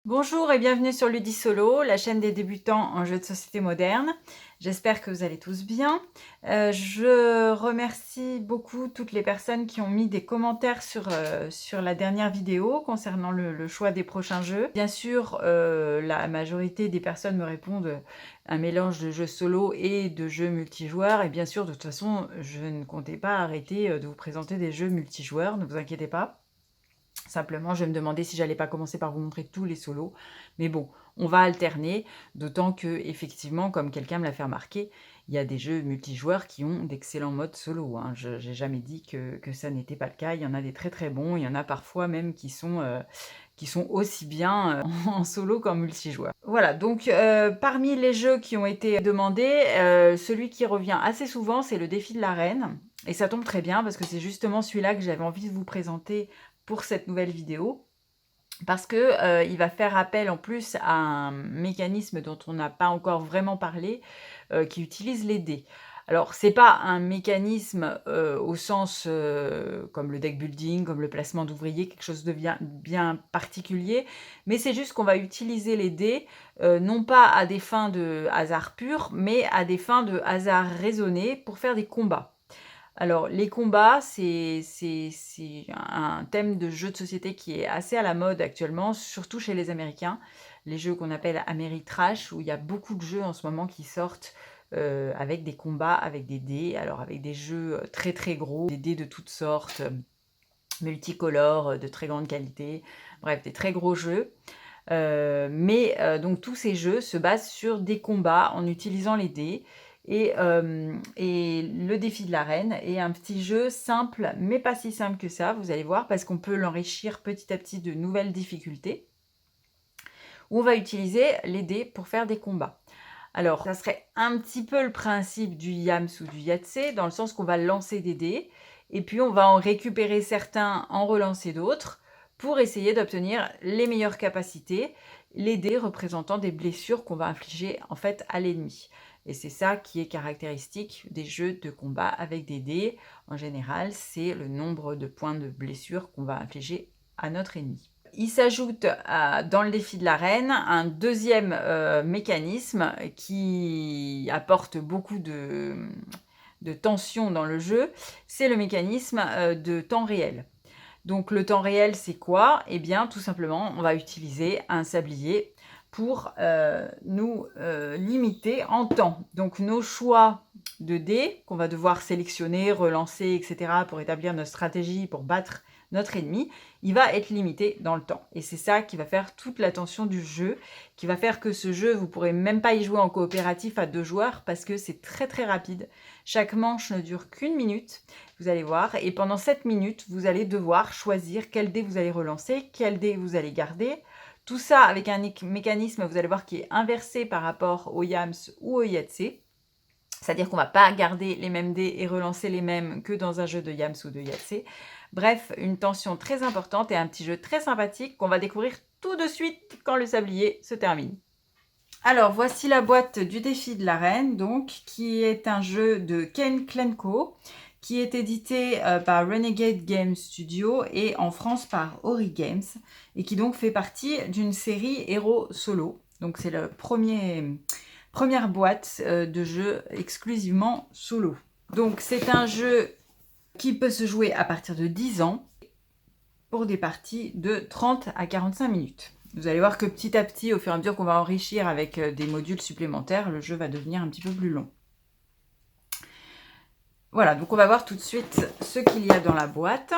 Bonjour et bienvenue sur Ludisolo, la chaîne des débutants en jeux de société moderne. J'espère que vous allez tous bien. Je remercie beaucoup toutes les personnes qui ont mis des commentaires sur la dernière vidéo concernant le choix des prochains jeux. Bien sûr, la majorité des personnes me répondent un mélange de jeux solo et de jeux multijoueurs. Et bien sûr, de toute façon, je ne comptais pas arrêter de vous présenter des jeux multijoueurs, ne vous inquiétez pas. Simplement, je me demandais si j'allais pas commencer par vous montrer tous les solos. Mais bon, on va alterner, d'autant que, effectivement, comme quelqu'un me l'a fait remarquer, il y a des jeux multijoueurs qui ont d'excellents modes solo, hein. Je n'ai jamais dit que ça n'était pas le cas. Il y en a des très très bons, il y en a parfois même qui sont aussi bien en solo qu'en multijoueur. Voilà, donc parmi les jeux qui ont été demandés, celui qui revient assez souvent, c'est le défi de l'arène. Et ça tombe très bien parce que c'est justement celui-là que j'avais envie de vous présenter pour cette nouvelle vidéo, parce que il va faire appel en plus à un mécanisme dont on n'a pas encore vraiment parlé, qui utilise les dés. Alors c'est pas un mécanisme au sens comme le deck building, comme le placement d'ouvriers, quelque chose de bien particulier, mais c'est juste qu'on va utiliser les dés non pas à des fins de hasard pur, mais à des fins de hasard raisonné pour faire des combats. Alors, les combats, c'est un thème de jeu de société qui est assez à la mode actuellement, surtout chez les Américains. Les jeux qu'on appelle Ameritrash, où il y a beaucoup de jeux en ce moment qui sortent avec des combats, avec des dés, alors avec des jeux très très gros, des dés de toutes sortes, multicolores, de très grande qualité, bref, des très gros jeux. Donc tous ces jeux se basent sur des combats en utilisant les dés. Et le défi de l'arène est un petit jeu simple, mais pas si simple que ça, vous allez voir, parce qu'on peut l'enrichir petit à petit de nouvelles difficultés, où on va utiliser les dés pour faire des combats. Alors, ça serait un petit peu le principe du Yams ou du Yahtzee, dans le sens qu'on va lancer des dés, et puis on va en récupérer certains, en relancer d'autres, pour essayer d'obtenir les meilleures capacités, les dés représentant des blessures qu'on va infliger en fait à l'ennemi. Et c'est ça qui est caractéristique des jeux de combat avec des dés. En général, c'est le nombre de points de blessure qu'on va infliger à notre ennemi. Il s'ajoute dans le défi de l'arène un deuxième mécanisme qui apporte beaucoup de tension dans le jeu, c'est le mécanisme de temps réel. Donc le temps réel, c'est quoi? Eh bien, tout simplement, on va utiliser un sablier pour nous limiter en temps. Donc nos choix de dés qu'on va devoir sélectionner, relancer, etc. pour établir notre stratégie, pour battre notre ennemi, il va être limité dans le temps. Et c'est ça qui va faire toute la tension du jeu, qui va faire que ce jeu, vous ne pourrez même pas y jouer en coopératif à 2 joueurs parce que c'est très très rapide. Chaque manche ne dure qu'une minute, vous allez voir. Et pendant 7 minutes, vous allez devoir choisir quel dé vous allez relancer, quel dé vous allez garder. Tout ça avec un mécanisme, vous allez voir, qui est inversé par rapport au Yams ou au Yahtzee. C'est-à-dire qu'on ne va pas garder les mêmes dés et relancer les mêmes que dans un jeu de Yams ou de Yahtzee. Bref, une tension très importante et un petit jeu très sympathique qu'on va découvrir tout de suite quand le sablier se termine. Alors, voici la boîte du défi de l'arène, donc, qui est un jeu de Ken Klenko, qui est édité par Renegade Games Studio et en France par Ori Games, et qui donc fait partie d'une série Héros Solo. Donc, c'est la première boîte de jeu exclusivement solo. Donc, c'est un jeu qui peut se jouer à partir de 10 ans pour des parties de 30 à 45 minutes. Vous allez voir que petit à petit, au fur et à mesure qu'on va enrichir avec des modules supplémentaires, le jeu va devenir un petit peu plus long. Voilà, donc on va voir tout de suite ce qu'il y a dans la boîte.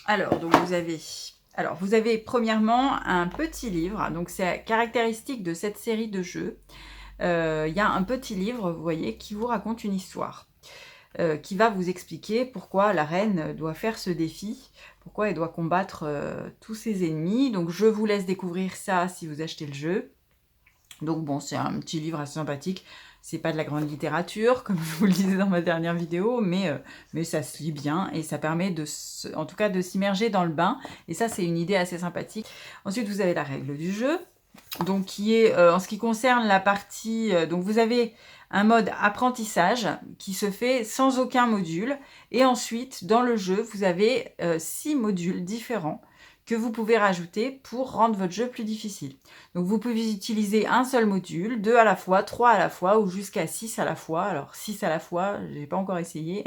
Alors, donc vous avez premièrement un petit livre. Donc c'est caractéristique de cette série de jeux. Il y a un petit livre, vous voyez, qui vous raconte une histoire. Qui va vous expliquer pourquoi la reine doit faire ce défi, pourquoi elle doit combattre tous ses ennemis. Donc je vous laisse découvrir ça si vous achetez le jeu. Donc bon, c'est un petit livre assez sympathique. C'est pas de la grande littérature, comme je vous le disais dans ma dernière vidéo, mais ça se lit bien et ça permet en tout cas de s'immerger dans le bain. Et ça, c'est une idée assez sympathique. Ensuite, vous avez la règle du jeu. donc qui est en ce qui concerne la partie, donc vous avez un mode apprentissage qui se fait sans aucun module, et ensuite dans le jeu vous avez 6 modules différents que vous pouvez rajouter pour rendre votre jeu plus difficile. Donc vous pouvez utiliser un seul module, 2 à la fois, 3 à la fois ou jusqu'à 6 à la fois. Alors 6 à la fois, j'ai pas encore essayé,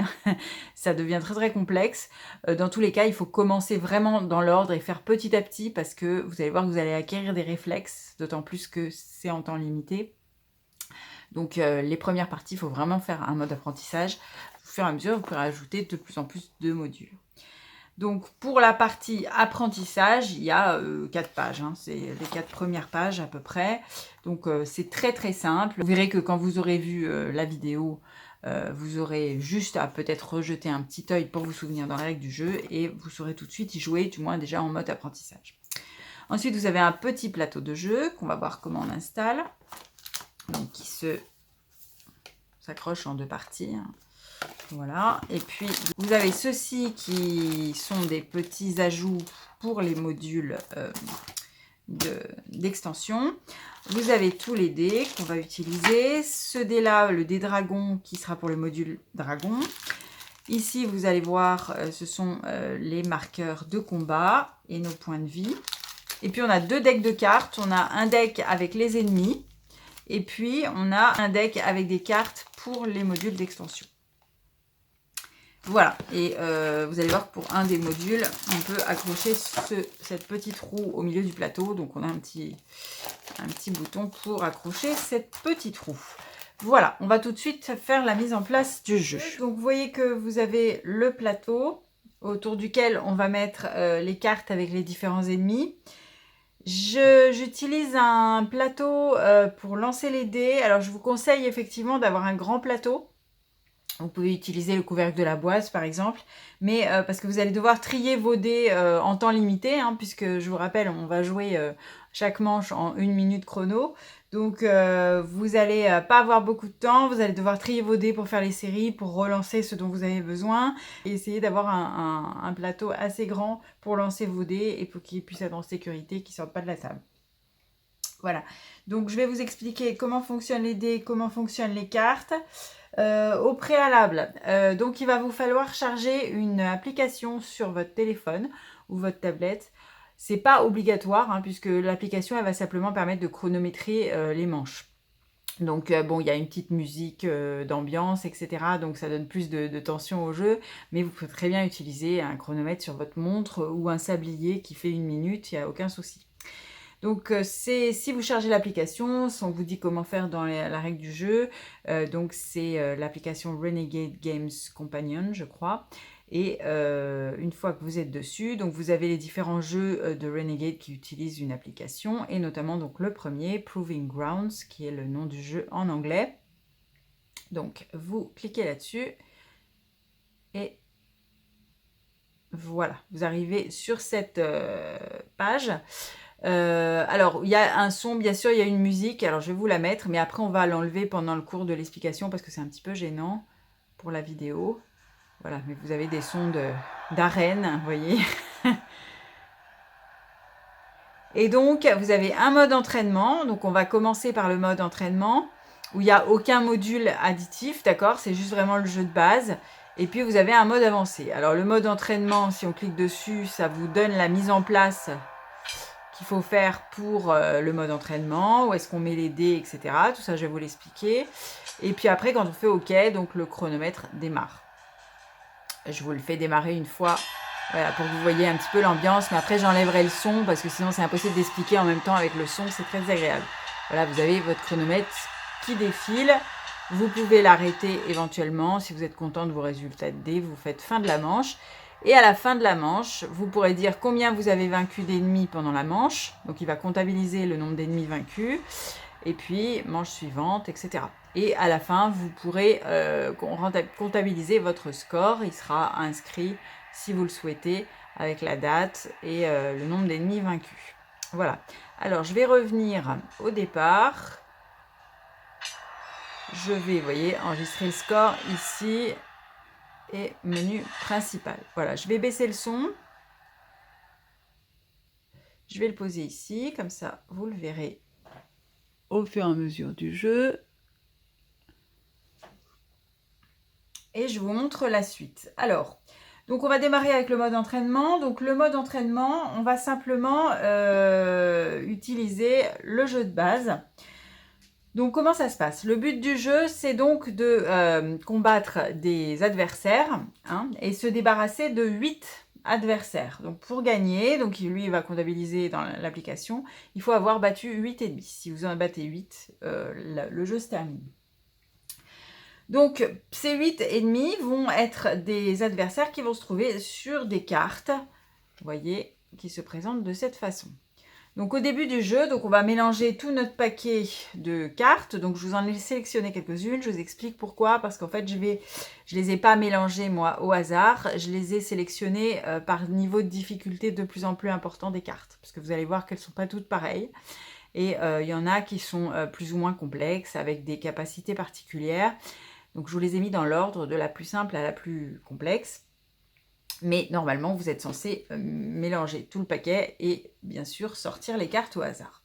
ça devient très très complexe. Dans tous les cas, il faut commencer vraiment dans l'ordre et faire petit à petit parce que vous allez voir que vous allez acquérir des réflexes, d'autant plus que c'est en temps limité. Donc les premières parties, il faut vraiment faire un mode apprentissage. Au fur et à mesure, vous pourrez rajouter de plus en plus de modules. Donc pour la partie apprentissage, il y a 4 pages, hein, c'est les 4 premières pages à peu près. Donc c'est très très simple. Vous verrez que quand vous aurez vu la vidéo, vous aurez juste à peut-être rejeter un petit œil pour vous souvenir dans les règles du jeu et vous saurez tout de suite y jouer, du moins déjà en mode apprentissage. Ensuite, vous avez un petit plateau de jeu qu'on va voir comment on installe, donc qui s'accroche en 2 parties. Voilà, et puis vous avez ceux-ci qui sont des petits ajouts pour les modules d'extension. Vous avez tous les dés qu'on va utiliser. Ce dé-là, le dé dragon, qui sera pour le module dragon. Ici, vous allez voir, ce sont les marqueurs de combat et nos points de vie. Et puis, on a 2 decks de cartes. On a un deck avec les ennemis. Et puis, on a un deck avec des cartes pour les modules d'extension. Voilà, et vous allez voir que pour un des modules, on peut accrocher cette petite roue au milieu du plateau. Donc on a un petit bouton pour accrocher cette petite roue. Voilà, on va tout de suite faire la mise en place du jeu. Donc vous voyez que vous avez le plateau autour duquel on va mettre les cartes avec les différents ennemis. J'utilise un plateau pour lancer les dés. Alors je vous conseille effectivement d'avoir un grand plateau. Vous pouvez utiliser le couvercle de la boîte par exemple, mais parce que vous allez devoir trier vos dés en temps limité, hein, puisque je vous rappelle, on va jouer chaque manche en 1 minute chrono. Donc vous n'allez pas avoir beaucoup de temps, vous allez devoir trier vos dés pour faire les séries, pour relancer ce dont vous avez besoin, et essayer d'avoir un plateau assez grand pour lancer vos dés et pour qu'ils puissent être en sécurité, qu'ils ne sortent pas de la table. Voilà, donc je vais vous expliquer comment fonctionnent les dés, comment fonctionnent les cartes. Au préalable, donc il va vous falloir charger une application sur votre téléphone ou votre tablette. C'est pas obligatoire, hein, puisque l'application elle va simplement permettre de chronométrer les manches. Donc bon, il y a une petite musique d'ambiance, etc. Donc ça donne plus de tension au jeu. Mais vous pouvez très bien utiliser un chronomètre sur votre montre ou un sablier qui fait 1 minute, il n'y a aucun souci. Donc si vous chargez l'application, on vous dit comment faire dans la règle du jeu. Donc c'est l'application Renegade Games Companion, je crois. Et une fois que vous êtes dessus, donc vous avez les différents jeux de Renegade qui utilisent une application, et notamment donc le premier, Proving Grounds, qui est le nom du jeu en anglais. Donc vous cliquez là-dessus et voilà, vous arrivez sur cette page. Alors, il y a un son, bien sûr, il y a une musique. Alors, je vais vous la mettre, mais après, on va l'enlever pendant le cours de l'explication parce que c'est un petit peu gênant pour la vidéo. Voilà, mais vous avez des sons d'arène, vous voyez. Et donc, vous avez un mode entraînement. Donc, on va commencer par le mode entraînement où il n'y a aucun module additif, d'accord? C'est juste vraiment le jeu de base. Et puis, vous avez un mode avancé. Alors, le mode entraînement, si on clique dessus, ça vous donne la mise en place qu'il faut faire pour le mode entraînement, où est-ce qu'on met les dés, etc. Tout ça, je vais vous l'expliquer. Et puis après, quand on fait OK, donc le chronomètre démarre. Je vous le fais démarrer une fois, voilà, pour que vous voyez un petit peu l'ambiance. Mais après, j'enlèverai le son, parce que sinon, c'est impossible d'expliquer en même temps avec le son. C'est très agréable. Voilà, vous avez votre chronomètre qui défile. Vous pouvez l'arrêter éventuellement. Si vous êtes content de vos résultats de dés, vous faites fin de la manche. Et à la fin de la manche, vous pourrez dire combien vous avez vaincu d'ennemis pendant la manche. Donc, il va comptabiliser le nombre d'ennemis vaincus. Et puis, manche suivante, etc. Et à la fin, vous pourrez comptabiliser votre score. Il sera inscrit, si vous le souhaitez, avec la date et le nombre d'ennemis vaincus. Voilà. Alors, je vais revenir au départ. Je vais, vous voyez, enregistrer le score ici. Et menu principal. Voilà, je vais baisser le son. Je vais le poser ici, comme ça vous le verrez au fur et à mesure du jeu. Et je vous montre la suite. Alors, donc on va démarrer avec le mode entraînement. Donc le mode entraînement, on va simplement utiliser le jeu de base. Donc comment ça se passe? Le but du jeu, c'est donc de combattre des adversaires hein, et se débarrasser de 8 adversaires. Donc pour gagner, donc lui il va comptabiliser dans l'application, il faut avoir battu 8 ennemis. Si vous en battez 8, le jeu se termine. Donc, ces 8 ennemis vont être des adversaires qui vont se trouver sur des cartes, vous voyez, qui se présentent de cette façon. Donc, au début du jeu, donc on va mélanger tout notre paquet de cartes. Donc, je vous en ai sélectionné quelques-unes. Je vous explique pourquoi. Parce qu'en fait, je les ai pas mélangées, moi, au hasard. Je les ai sélectionnées par niveau de difficulté de plus en plus important des cartes. Parce que vous allez voir qu'elles ne sont pas toutes pareilles. Et il y en a qui sont plus ou moins complexes, avec des capacités particulières. Donc, je vous les ai mis dans l'ordre de la plus simple à la plus complexe. Mais normalement, vous êtes censé mélanger tout le paquet et bien sûr sortir les cartes au hasard.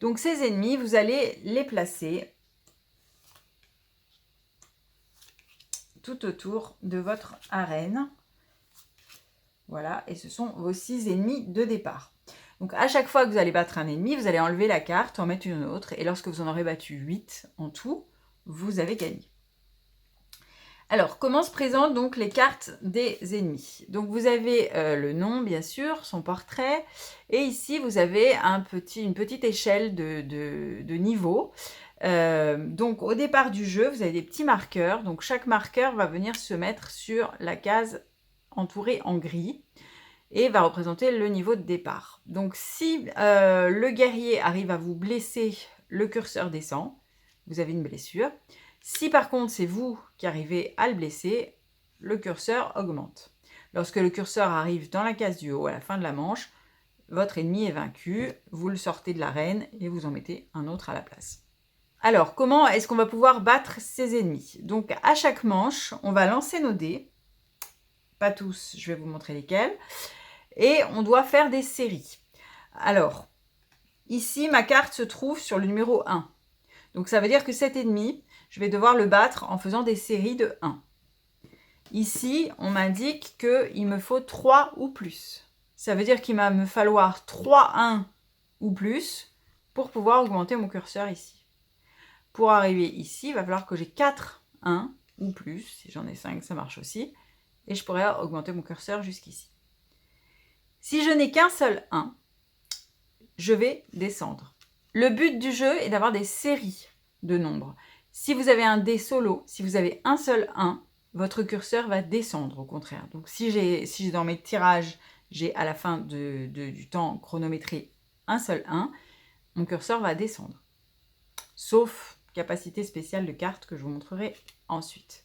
Donc, ces ennemis, vous allez les placer tout autour de votre arène. Voilà, et ce sont vos 6 ennemis de départ. Donc, à chaque fois que vous allez battre un ennemi, vous allez enlever la carte, en mettre une autre. Et lorsque vous en aurez battu 8 en tout, vous avez gagné. Alors, comment se présentent donc les cartes des ennemis? Donc, vous avez le nom, bien sûr, son portrait. Et ici, vous avez une petite échelle de niveau. Donc, au départ du jeu, vous avez des petits marqueurs. Donc, chaque marqueur va venir se mettre sur la case entourée en gris et va représenter le niveau de départ. Donc, si le guerrier arrive à vous blesser, le curseur descend. Vous avez une blessure. Si par contre c'est vous qui arrivez à le blesser, le curseur augmente. Lorsque le curseur arrive dans la case du haut à la fin de la manche, votre ennemi est vaincu, vous le sortez de l'arène et vous en mettez un autre à la place. Alors, comment est-ce qu'on va pouvoir battre ces ennemis? Donc, à chaque manche, on va lancer nos dés. Pas tous, je vais vous montrer lesquels. Et on doit faire des séries. Alors, ici, ma carte se trouve sur le numéro 1. Donc, ça veut dire que cet ennemi, je vais devoir le battre en faisant des séries de 1. Ici, on m'indique qu'il me faut 3 ou plus. Ça veut dire qu'il va me falloir 3 1 ou plus pour pouvoir augmenter mon curseur ici. Pour arriver ici, il va falloir que j'ai 4 1 ou plus. Si j'en ai 5, ça marche aussi. Et je pourrais augmenter mon curseur jusqu'ici. Si je n'ai qu'un seul 1, je vais descendre. Le but du jeu est d'avoir des séries de nombres. Si vous avez un dé solo, si vous avez un seul 1, votre curseur va descendre au contraire. Donc si dans mes tirages, j'ai à la fin du temps chronométré un seul 1, mon curseur va descendre. Sauf capacité spéciale de carte que je vous montrerai ensuite.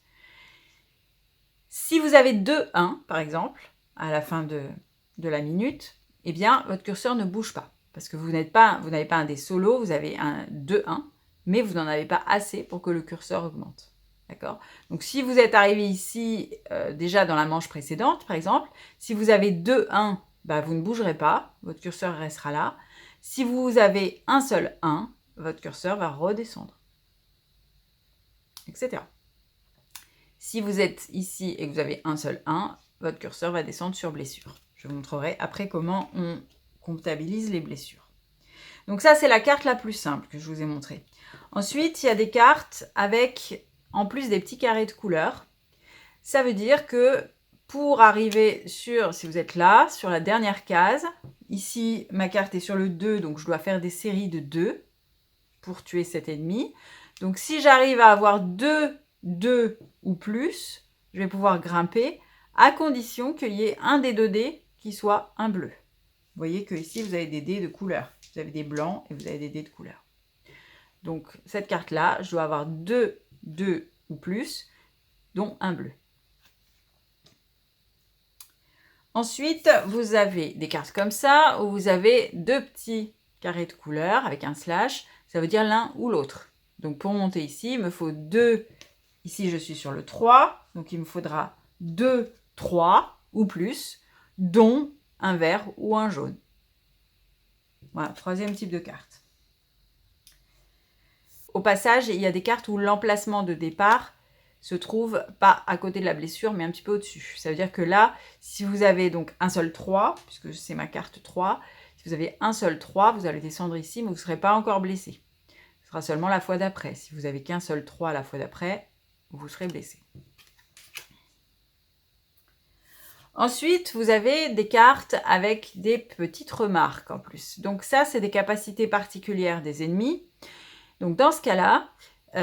Si vous avez 2 1, par exemple, à la fin de la minute, eh bien, votre curseur ne bouge pas. Parce que vous n'avez pas un dé solo, vous avez un 2 1, mais vous n'en avez pas assez pour que le curseur augmente. D'accord? Donc, si vous êtes arrivé ici, déjà dans la manche précédente, par exemple, si vous avez 2 1, bah, vous ne bougerez pas, votre curseur restera là. Si vous avez un seul 1, votre curseur va redescendre, etc. Si vous êtes ici et que vous avez un seul 1, votre curseur va descendre sur blessure. Je vous montrerai après comment on comptabilise les blessures. Donc ça, c'est la carte la plus simple que je vous ai montrée. Ensuite, il y a des cartes avec, en plus des petits carrés de couleurs. Ça veut dire que pour arriver sur, si vous êtes là, sur la dernière case, ici, ma carte est sur le 2, donc je dois faire des séries de 2 pour tuer cet ennemi. Donc si j'arrive à avoir 2 ou plus, je vais pouvoir grimper à condition qu'il y ait un des 2 dés qui soit un bleu. Vous voyez que ici, vous avez des dés de couleur. Vous avez des blancs et vous avez des dés de couleur. Donc, cette carte-là, je dois avoir 2 ou plus, dont un bleu. Ensuite, vous avez des cartes comme ça, où vous avez 2 petits carrés de couleur avec un slash. Ça veut dire l'un ou l'autre. Donc, pour monter ici, il me faut 2. Ici, je suis sur le 3. Donc, il me faudra 2, 3 ou plus, dont un vert ou un jaune. Voilà, troisième type de carte. Au passage, il y a des cartes où l'emplacement de départ se trouve pas à côté de la blessure, mais un petit peu au-dessus. Ça veut dire que là, si vous avez donc un seul 3, puisque c'est ma carte 3, si vous avez un seul 3, vous allez descendre ici, mais vous ne serez pas encore blessé. Ce sera seulement la fois d'après. Si vous n'avez qu'un seul 3 la fois d'après, vous serez blessé. Ensuite, vous avez des cartes avec des petites remarques en plus. Donc ça, c'est des capacités particulières des ennemis. Donc dans ce cas-là,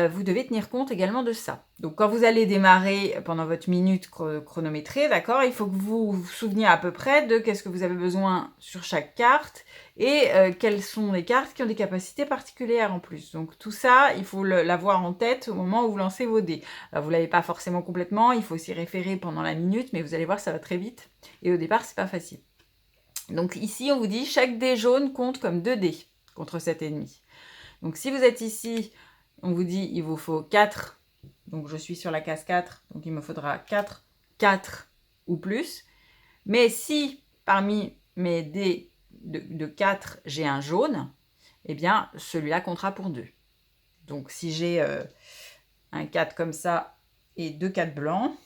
vous devez tenir compte également de ça. Donc quand vous allez démarrer pendant votre minute chronométrée, d'accord, il faut que vous vous souveniez à peu près de qu'est-ce que vous avez besoin sur chaque carte et quelles sont les cartes qui ont des capacités particulières en plus. Donc tout ça, il faut l'avoir en tête au moment où vous lancez vos dés. Alors, vous ne l'avez pas forcément complètement, il faut s'y référer pendant la minute, mais vous allez voir, ça va très vite. Et au départ, c'est pas facile. Donc ici, on vous dit chaque dé jaune compte comme 2 dés contre cet ennemi. Donc si vous êtes ici, on vous dit il vous faut 4. Donc je suis sur la case 4, donc il me faudra 4 ou plus. Mais si parmi mes dés de 4, j'ai un jaune, eh bien celui-là comptera pour 2. Donc si j'ai un 4 comme ça et 2 4 blancs,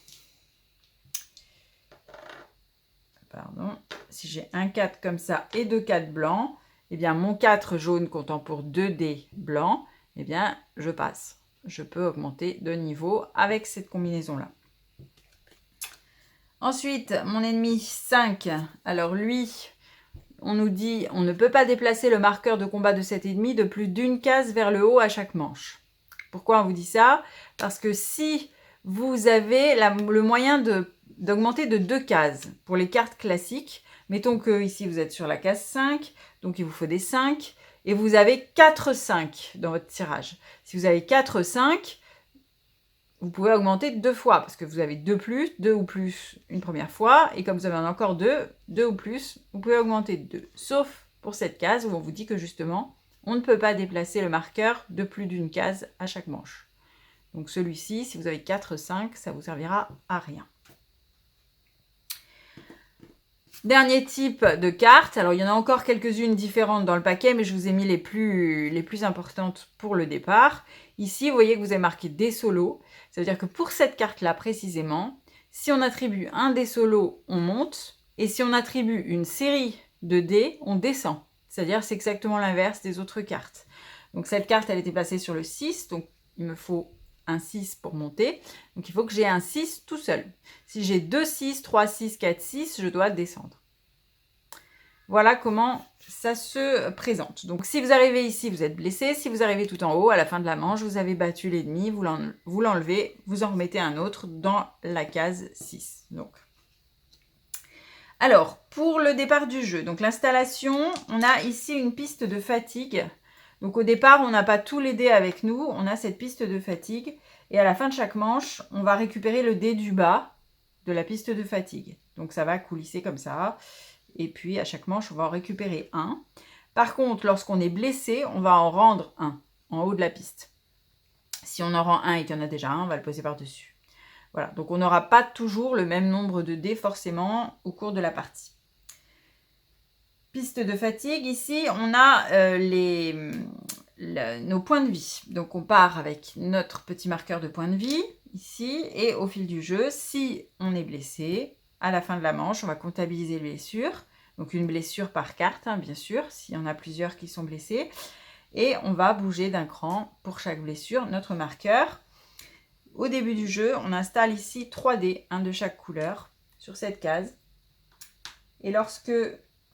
si j'ai un 4 comme ça et 2 4 blancs, eh bien, mon 4 jaune comptant pour 2 dés blancs, eh bien, je passe. Je peux augmenter de niveau avec cette combinaison-là. Ensuite, mon ennemi 5. Alors lui, on nous dit, on ne peut pas déplacer le marqueur de combat de cet ennemi de plus d'une case vers le haut à chaque manche. Pourquoi on vous dit ça? Parce que si vous avez le moyen d'augmenter de 2 cases pour les cartes classiques, mettons que ici vous êtes sur la case 5, donc il vous faut des 5, et vous avez 4 5 dans votre tirage. Si vous avez 4 5, vous pouvez augmenter 2 fois, parce que vous avez 2 ou plus une première fois, et comme vous avez encore 2 ou plus, vous pouvez augmenter de 2. Sauf pour cette case où on vous dit que justement, on ne peut pas déplacer le marqueur de plus d'une case à chaque manche. Donc celui-ci, si vous avez 4 5, ça vous servira à rien. Dernier type de carte, alors il y en a encore quelques-unes différentes dans le paquet, mais je vous ai mis les plus importantes pour le départ. Ici, vous voyez que vous avez marqué dés solos. Ça veut dire que pour cette carte-là précisément, si on attribue un dé solo, on monte, et si on attribue une série de dés, on descend. C'est-à-dire c'est exactement l'inverse des autres cartes. Donc cette carte, elle était placée sur le 6, donc il me faut un 6 pour monter. Donc il faut que j'ai un 6 tout seul. Si j'ai 2 6, 3 6, 4 6, je dois descendre. Voilà comment ça se présente. Donc si vous arrivez ici, vous êtes blessé. Si vous arrivez tout en haut, à la fin de la manche, vous avez battu l'ennemi, vous l'enlevez, vous en remettez un autre dans la case 6. Donc. Alors, pour le départ du jeu, donc l'installation, on a ici une piste de fatigue. Donc au départ, on n'a pas tous les dés avec nous, on a cette piste de fatigue. Et à la fin de chaque manche, on va récupérer le dé du bas de la piste de fatigue. Donc ça va coulisser comme ça. Et puis à chaque manche, on va en récupérer un. Par contre, lorsqu'on est blessé, on va en rendre un en haut de la piste. Si on en rend un et qu'il y en a déjà un, on va le poser par-dessus. Voilà, donc on n'aura pas toujours le même nombre de dés forcément au cours de la partie. Piste de fatigue, ici on a nos points de vie. Donc on part avec notre petit marqueur de points de vie ici et au fil du jeu, si on est blessé, à la fin de la manche, on va comptabiliser les blessures. Donc une blessure par carte, hein, bien sûr, s'il y en a plusieurs qui sont blessés. Et on va bouger d'un cran pour chaque blessure notre marqueur. Au début du jeu, on installe ici 3 dés, un de chaque couleur, sur cette case. Et lorsque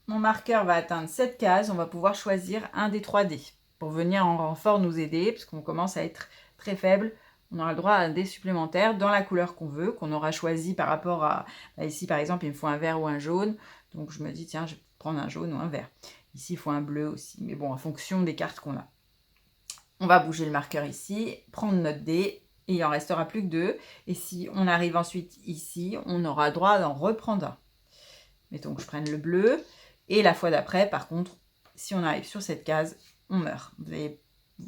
mon marqueur va atteindre cette case, on va pouvoir choisir un des 3 dés pour venir en renfort nous aider, puisqu'on commence à être très faible. On aura le droit à un dé supplémentaire dans la couleur qu'on veut, qu'on aura choisi par rapport à... ici, par exemple, il me faut un vert ou un jaune. Donc, je me dis, tiens, je vais prendre un jaune ou un vert. Ici, il faut un bleu aussi. Mais bon, en fonction des cartes qu'on a. On va bouger le marqueur ici, prendre notre dé, et il en restera plus que 2. Et si on arrive ensuite ici, on aura le droit d'en reprendre un. Mettons que je prenne le bleu. Et la fois d'après, par contre, si on arrive sur cette case, on meurt. Vous ne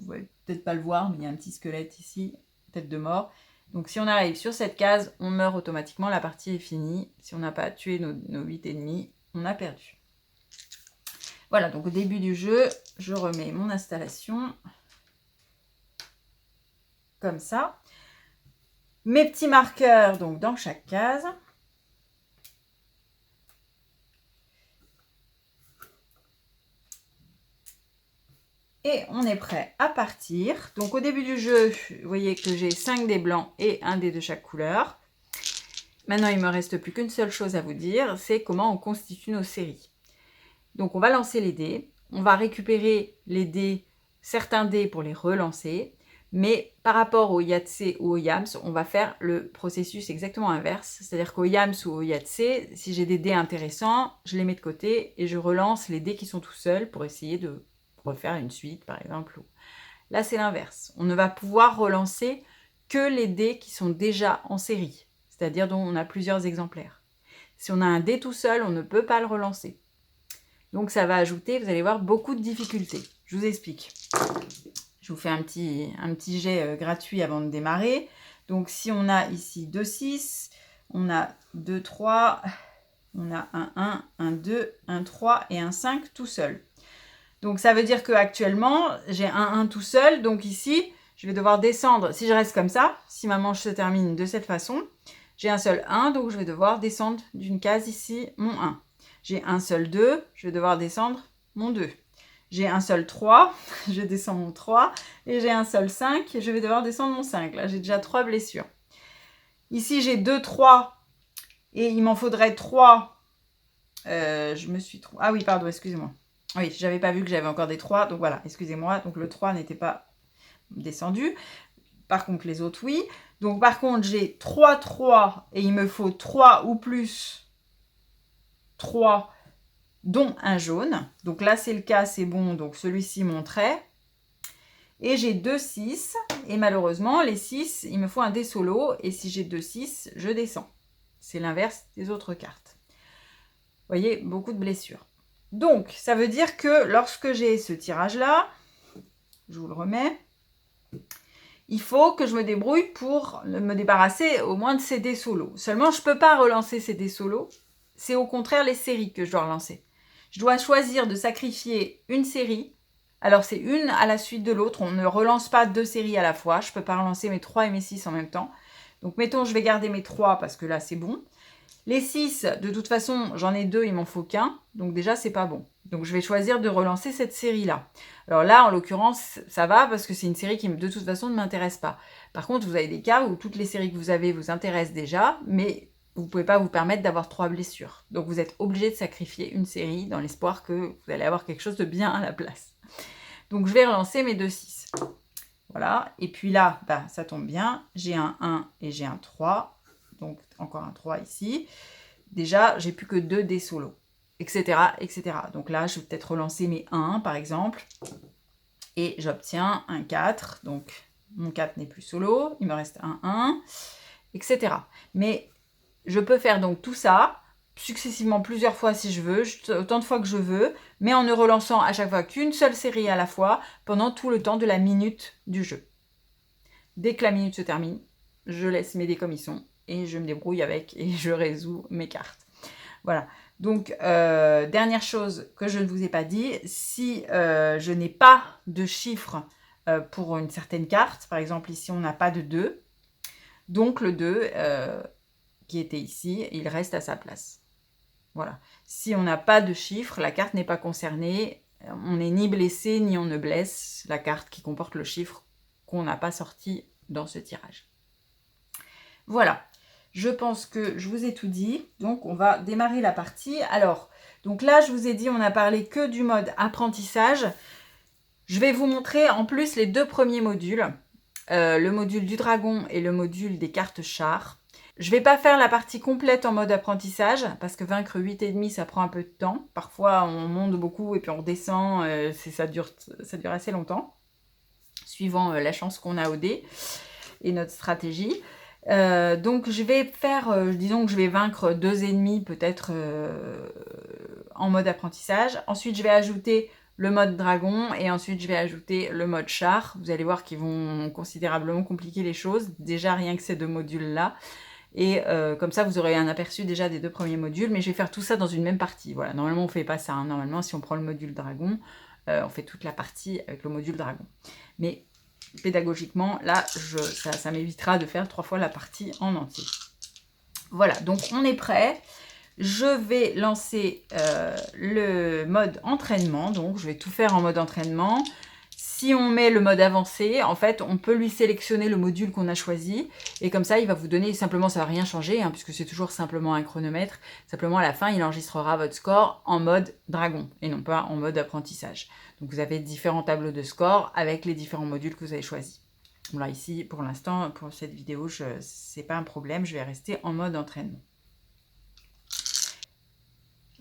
pouvez peut-être pas le voir, mais il y a un petit squelette ici, tête de mort. Donc si on arrive sur cette case, on meurt automatiquement, la partie est finie. Si on n'a pas tué nos 8 ennemis, on a perdu. Voilà, donc au début du jeu, je remets mon installation comme ça. Mes petits marqueurs donc dans chaque case. Et on est prêt à partir. Donc au début du jeu, vous voyez que j'ai 5 dés blancs et un dé de chaque couleur. Maintenant, il ne me reste plus qu'une seule chose à vous dire, c'est comment on constitue nos séries. Donc on va lancer les dés, on va récupérer les dés, certains dés pour les relancer, mais par rapport au Yahtzee ou au Yams, on va faire le processus exactement inverse. C'est-à-dire qu'au Yams ou au Yahtzee, si j'ai des dés intéressants, je les mets de côté et je relance les dés qui sont tout seuls pour essayer de refaire une suite, par exemple. Là, c'est l'inverse. On ne va pouvoir relancer que les dés qui sont déjà en série, c'est-à-dire dont on a plusieurs exemplaires. Si on a un dé tout seul, on ne peut pas le relancer. Donc, ça va ajouter, vous allez voir, beaucoup de difficultés. Je vous explique. Je vous fais un petit jet gratuit avant de démarrer. Donc, si on a ici 2, 6, on a 2, 3, on a un 1, un 2, un 3 et un 5 tout seul. Donc, ça veut dire qu'actuellement, j'ai un 1 tout seul. Donc, ici, je vais devoir descendre. Si je reste comme ça, si ma manche se termine de cette façon, j'ai un seul 1. Donc, je vais devoir descendre d'une case ici mon 1. J'ai un seul 2. Je vais devoir descendre mon 2. J'ai un seul 3. Je descends mon 3. Et j'ai un seul 5. Je vais devoir descendre mon 5. Là, j'ai déjà 3 blessures. Ici, j'ai 2, 3. Et il m'en faudrait 3. Je me suis trompée. Ah oui, pardon, excusez-moi. Oui, j'avais pas vu que j'avais encore des 3, donc voilà, excusez-moi. Donc le 3 n'était pas descendu. Par contre, les autres, oui. Donc par contre, j'ai 3, 3 et il me faut 3 ou plus 3, dont un jaune. Donc là, c'est le cas, c'est bon. Donc celui-ci montrait. Et j'ai 2, 6. Et malheureusement, les 6, il me faut un dé solo. Et si j'ai 2, 6, je descends. C'est l'inverse des autres cartes. Vous voyez, beaucoup de blessures. Donc, ça veut dire que lorsque j'ai ce tirage-là, je vous le remets, il faut que je me débrouille pour me débarrasser au moins de ces dés solos. Seulement, je ne peux pas relancer ces dés solos. C'est au contraire les séries que je dois relancer. Je dois choisir de sacrifier une série. Alors, c'est une à la suite de l'autre. On ne relance pas 2 séries à la fois. Je ne peux pas relancer mes 3 et mes 6 en même temps. Donc, mettons, je vais garder mes 3 parce que là, c'est bon. Les 6, de toute façon, j'en ai 2, il m'en faut qu'un. Donc déjà, c'est pas bon. Donc je vais choisir de relancer cette série-là. Alors là, en l'occurrence, ça va parce que c'est une série qui, de toute façon, ne m'intéresse pas. Par contre, vous avez des cas où toutes les séries que vous avez vous intéressent déjà, mais vous ne pouvez pas vous permettre d'avoir 3 blessures. Donc vous êtes obligé de sacrifier une série dans l'espoir que vous allez avoir quelque chose de bien à la place. Donc je vais relancer mes 2 6. Voilà. Et puis là, ça tombe bien. J'ai un 1 et j'ai un 3. Donc encore un 3 ici. Déjà, j'ai plus que 2 dés solos, etc., etc. Donc là, je vais peut-être relancer mes 1, par exemple. Et j'obtiens un 4. Donc, mon 4 n'est plus solo. Il me reste un 1, etc. Mais je peux faire donc tout ça successivement plusieurs fois si je veux, autant de fois que je veux, mais en ne relançant à chaque fois qu'une seule série à la fois pendant tout le temps de la minute du jeu. Dès que la minute se termine, je laisse mes dés comme ils sont et je me débrouille avec et je résous mes cartes. Voilà. Donc, dernière chose que je ne vous ai pas dit, si je n'ai pas de chiffre pour une certaine carte, par exemple ici on n'a pas de 2, donc le 2 qui était ici, il reste à sa place. Voilà. Si on n'a pas de chiffre, la carte n'est pas concernée, on n'est ni blessé ni on ne blesse la carte qui comporte le chiffre qu'on n'a pas sorti dans ce tirage. Voilà. Je pense que je vous ai tout dit, donc on va démarrer la partie. Alors, donc là, je vous ai dit, on n'a parlé que du mode apprentissage. Je vais vous montrer en plus les 2 premiers modules, le module du dragon et le module des cartes chars. Je ne vais pas faire la partie complète en mode apprentissage, parce que vaincre 8,5, ça prend un peu de temps. Parfois, on monte beaucoup et puis on redescend, ça dure assez longtemps, suivant la chance qu'on a au dé et notre stratégie. Donc je vais faire, disons que je vais vaincre 2 ennemis peut-être en mode apprentissage. Ensuite je vais ajouter le mode dragon et ensuite je vais ajouter le mode char. Vous allez voir qu'ils vont considérablement compliquer les choses, déjà rien que ces 2 modules là. Et comme ça, vous aurez un aperçu déjà des 2 premiers modules. Mais je vais faire tout ça dans une même partie. Voilà, normalement, on ne fait pas ça. Hein. Normalement, si on prend le module dragon, on fait toute la partie avec le module dragon. Mais pédagogiquement, là, ça m'évitera de faire 3 fois la partie en entier. Voilà, donc on est prêt. Je vais lancer le mode entraînement. Donc, je vais tout faire en mode entraînement. Si on met le mode avancé, en fait, on peut lui sélectionner le module qu'on a choisi. Et comme ça, il va vous donner, simplement, ça ne va rien changer, hein, puisque c'est toujours simplement un chronomètre. Simplement, à la fin, il enregistrera votre score en mode dragon et non pas en mode apprentissage. Donc, vous avez différents tableaux de score avec les différents modules que vous avez choisis. Bon, là, ici, pour l'instant, pour cette vidéo, ce n'est pas un problème. Je vais rester en mode entraînement.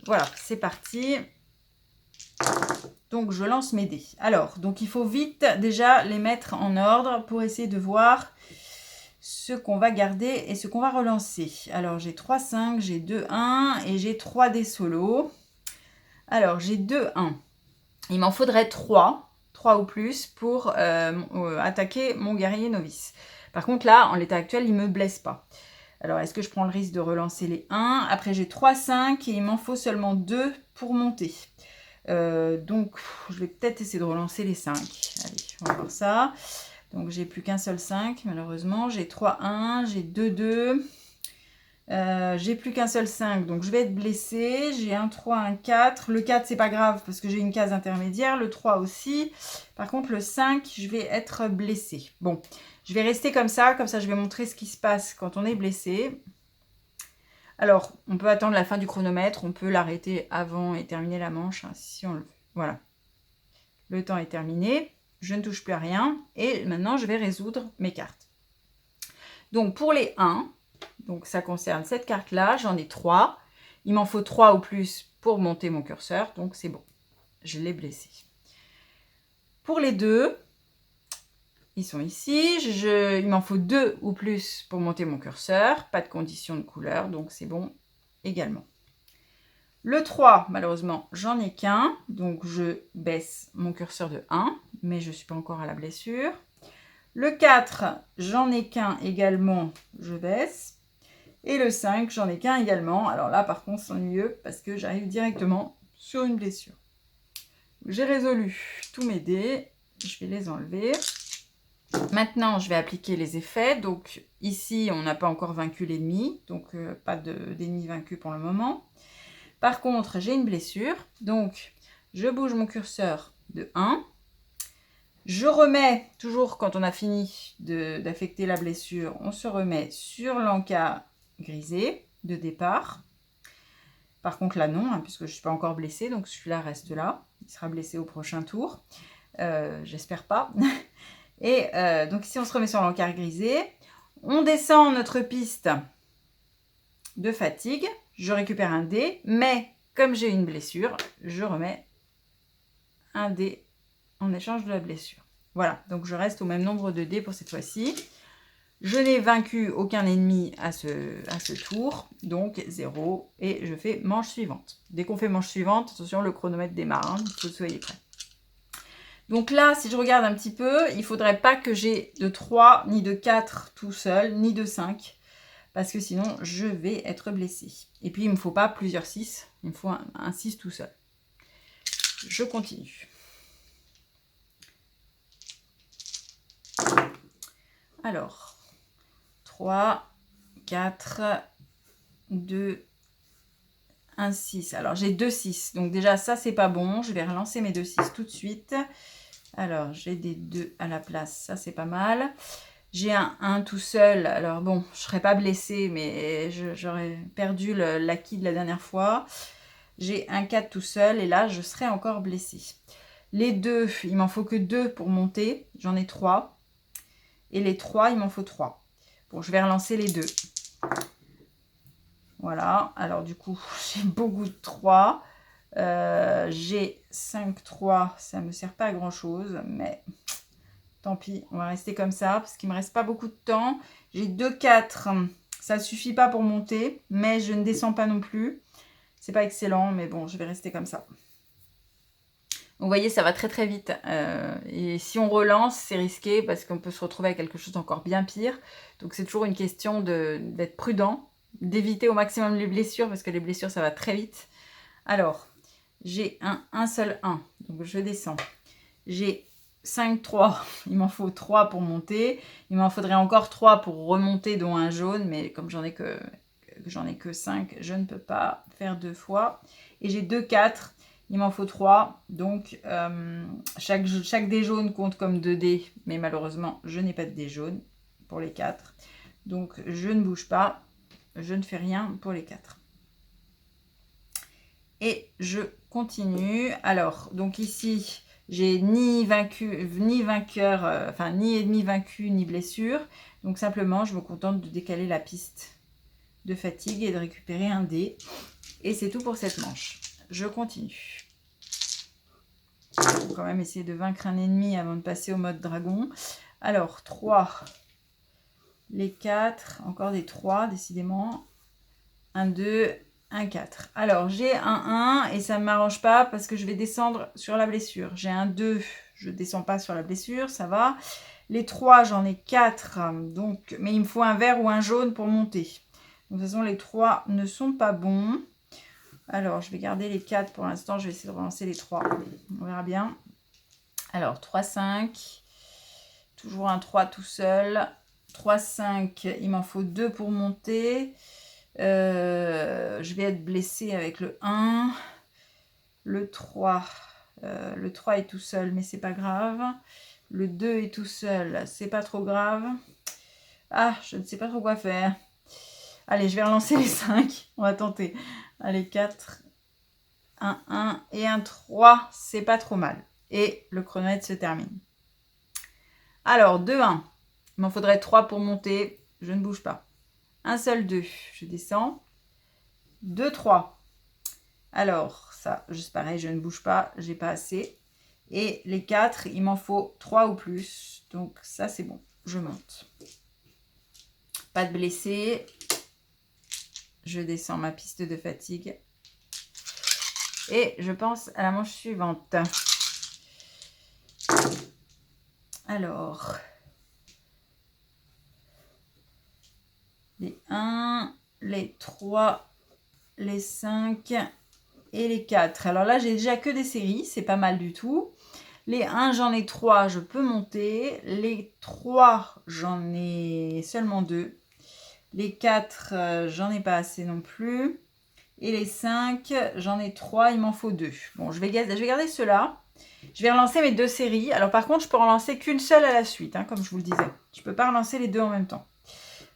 Voilà, c'est parti. Donc, je lance mes dés. Alors, donc il faut vite déjà les mettre en ordre pour essayer de voir ce qu'on va garder et ce qu'on va relancer. Alors, j'ai 3, 5, j'ai 2, 1 et j'ai 3 dés solo. Alors, j'ai 2, 1. Il m'en faudrait 3 ou plus pour attaquer mon guerrier novice. Par contre, là, en l'état actuel, il ne me blesse pas. Alors, est-ce que je prends le risque de relancer les 1? Après, j'ai 3, 5 et il m'en faut seulement 2 pour monter. Donc, je vais peut-être essayer de relancer les 5. Allez, on va voir ça. Donc, j'ai plus qu'un seul 5, malheureusement. J'ai 3, 1, j'ai 2, 2. J'ai plus qu'un seul 5, donc je vais être blessée. J'ai un 3, un 4. Le 4, c'est pas grave parce que j'ai une case intermédiaire. Le 3 aussi. Par contre, le 5, je vais être blessée. Bon, je vais rester comme ça je vais montrer ce qui se passe quand on est blessé. Alors, on peut attendre la fin du chronomètre, on peut l'arrêter avant et terminer la manche, hein, si on le veut. Voilà. Le temps est terminé, je ne touche plus à rien, et maintenant je vais résoudre mes cartes. Donc, pour les 1, donc ça concerne cette carte-là, j'en ai 3. Il m'en faut 3 ou plus pour monter mon curseur, donc c'est bon. Je l'ai blessé. Pour les 2, ils sont ici. Il m'en faut 2 ou plus pour monter mon curseur. Pas de condition de couleur, donc c'est bon également. Le 3, malheureusement, j'en ai qu'un. Donc, je baisse mon curseur de 1, mais je ne suis pas encore à la blessure. Le 4, j'en ai qu'un également, je baisse. Et le 5, j'en ai qu'un également. Alors là, par contre, c'est ennuyeux parce que j'arrive directement sur une blessure. J'ai résolu tous mes dés. Je vais les enlever. Maintenant, je vais appliquer les effets. Donc, ici, on n'a pas encore vaincu l'ennemi. Donc, pas d'ennemi vaincu pour le moment. Par contre, j'ai une blessure. Donc, je bouge mon curseur de 1. Je remets, toujours quand on a fini d'affecter la blessure, on se remet sur l'encas grisé de départ. Par contre, là, non, hein, puisque je ne suis pas encore blessée. Donc, celui-là reste là. Il sera blessé au prochain tour. J'espère pas. Et donc ici, on se remet sur l'encart grisé. On descend notre piste de fatigue. Je récupère un dé, mais comme j'ai une blessure, je remets un dé en échange de la blessure. Voilà, donc je reste au même nombre de dés pour cette fois-ci. Je n'ai vaincu aucun ennemi à ce tour, donc 0. Et je fais manche suivante. Dès qu'on fait manche suivante, attention, le chronomètre démarre, hein, il faut que vous soyez prêts. Donc là, si je regarde un petit peu, il ne faudrait pas que j'ai de 3 ni de 4 tout seul, ni de 5. Parce que sinon, je vais être blessée. Et puis, il ne me faut pas plusieurs 6. Il me faut un 6 tout seul. Je continue. Alors, 3, 4, 2, 1, 6. Alors, j'ai 2 6. Donc déjà, ça, c'est pas bon. Je vais relancer mes 2 6 tout de suite. Alors, j'ai des 2 à la place. Ça, c'est pas mal. J'ai un 1 tout seul. Alors, bon, je ne serais pas blessée, mais j'aurais perdu l'acquis de la dernière fois. J'ai un 4 tout seul. Et là, je serais encore blessée. Les 2, il m'en faut que 2 pour monter. J'en ai 3. Et les 3, il m'en faut 3. Bon, je vais relancer les 2. Voilà, alors du coup, j'ai beaucoup de 3. J'ai 5, 3, ça ne me sert pas à grand chose, mais tant pis, on va rester comme ça, parce qu'il ne me reste pas beaucoup de temps. J'ai 2, 4, ça ne suffit pas pour monter, mais je ne descends pas non plus. C'est pas excellent, mais bon, je vais rester comme ça. vous voyez, ça va très très vite. Et si on relance, c'est risqué parce qu'on peut se retrouver avec quelque chose d'encore bien pire. Donc c'est toujours une question d'être prudent, d'éviter au maximum les blessures parce que les blessures, ça va très vite. Alors, j'ai un seul 1, donc je descends. J'ai 5, 3, il m'en faut 3 pour monter. Il m'en faudrait encore 3 pour remonter, dont un jaune, mais comme j'en ai que 5, je ne peux pas faire 2 fois. Et j'ai 2, 4, il m'en faut 3, donc chaque dé jaune compte comme 2 dés, mais malheureusement, je n'ai pas de dé jaune pour les 4. Donc, je ne bouge pas, je ne fais rien pour les 4. Et je continue. Alors, donc ici, j'ai ni vainqueur, enfin, ni ennemi vaincu, ni blessure. Donc, simplement, je me contente de décaler la piste de fatigue et de récupérer un dé. Et c'est tout pour cette manche. Je continue. Il faut quand même essayer de vaincre un ennemi avant de passer au mode dragon. Alors, 3, les 4, encore des 3, décidément. 1, 2, 1, 4. Alors, j'ai un 1 et ça ne m'arrange pas parce que je vais descendre sur la blessure. J'ai un 2, je ne descends pas sur la blessure, ça va. Les 3, j'en ai 4, donc, mais il me faut un vert ou un jaune pour monter. Donc, de toute façon, les 3 ne sont pas bons. Alors, je vais garder les 4 pour l'instant. Je vais essayer de relancer les 3. On verra bien. Alors, 3, 5. Toujours un 3 tout seul. 3, 5. Il m'en faut 2 pour monter. Je vais être blessée avec le 1. Le 3. Le 3 est tout seul, mais c'est pas grave. Le 2 est tout seul. C'est pas trop grave. Ah, je ne sais pas trop quoi faire. Allez, je vais relancer les 5. On va tenter. Allez, 4, 1 et un 3. C'est pas trop mal. Et le chronomètre se termine. Alors, 2, 1. Il m'en faudrait 3 pour monter. Je ne bouge pas. Un seul 2. Je descends. 2, 3. Alors, ça, juste pareil, je ne bouge pas. J'ai pas assez. Et les 4, il m'en faut 3 ou plus. Donc, ça, c'est bon. Je monte. Pas de blessés. Je descends ma piste de fatigue. Et je pense à la manche suivante. Alors, les 1, les 3, les 5 et les 4. Alors là, j'ai déjà que des séries, c'est pas mal du tout. Les 1, j'en ai 3, je peux monter. Les 3, j'en ai seulement 2. Les 4, j'en ai pas assez non plus. Et les 5, j'en ai 3, il m'en faut 2. Bon, je vais garder ceux-là. Je vais relancer mes 2 séries. Alors par contre, je peux en lancer qu'une seule à la suite, comme je vous le disais. Je ne peux pas relancer les 2 en même temps.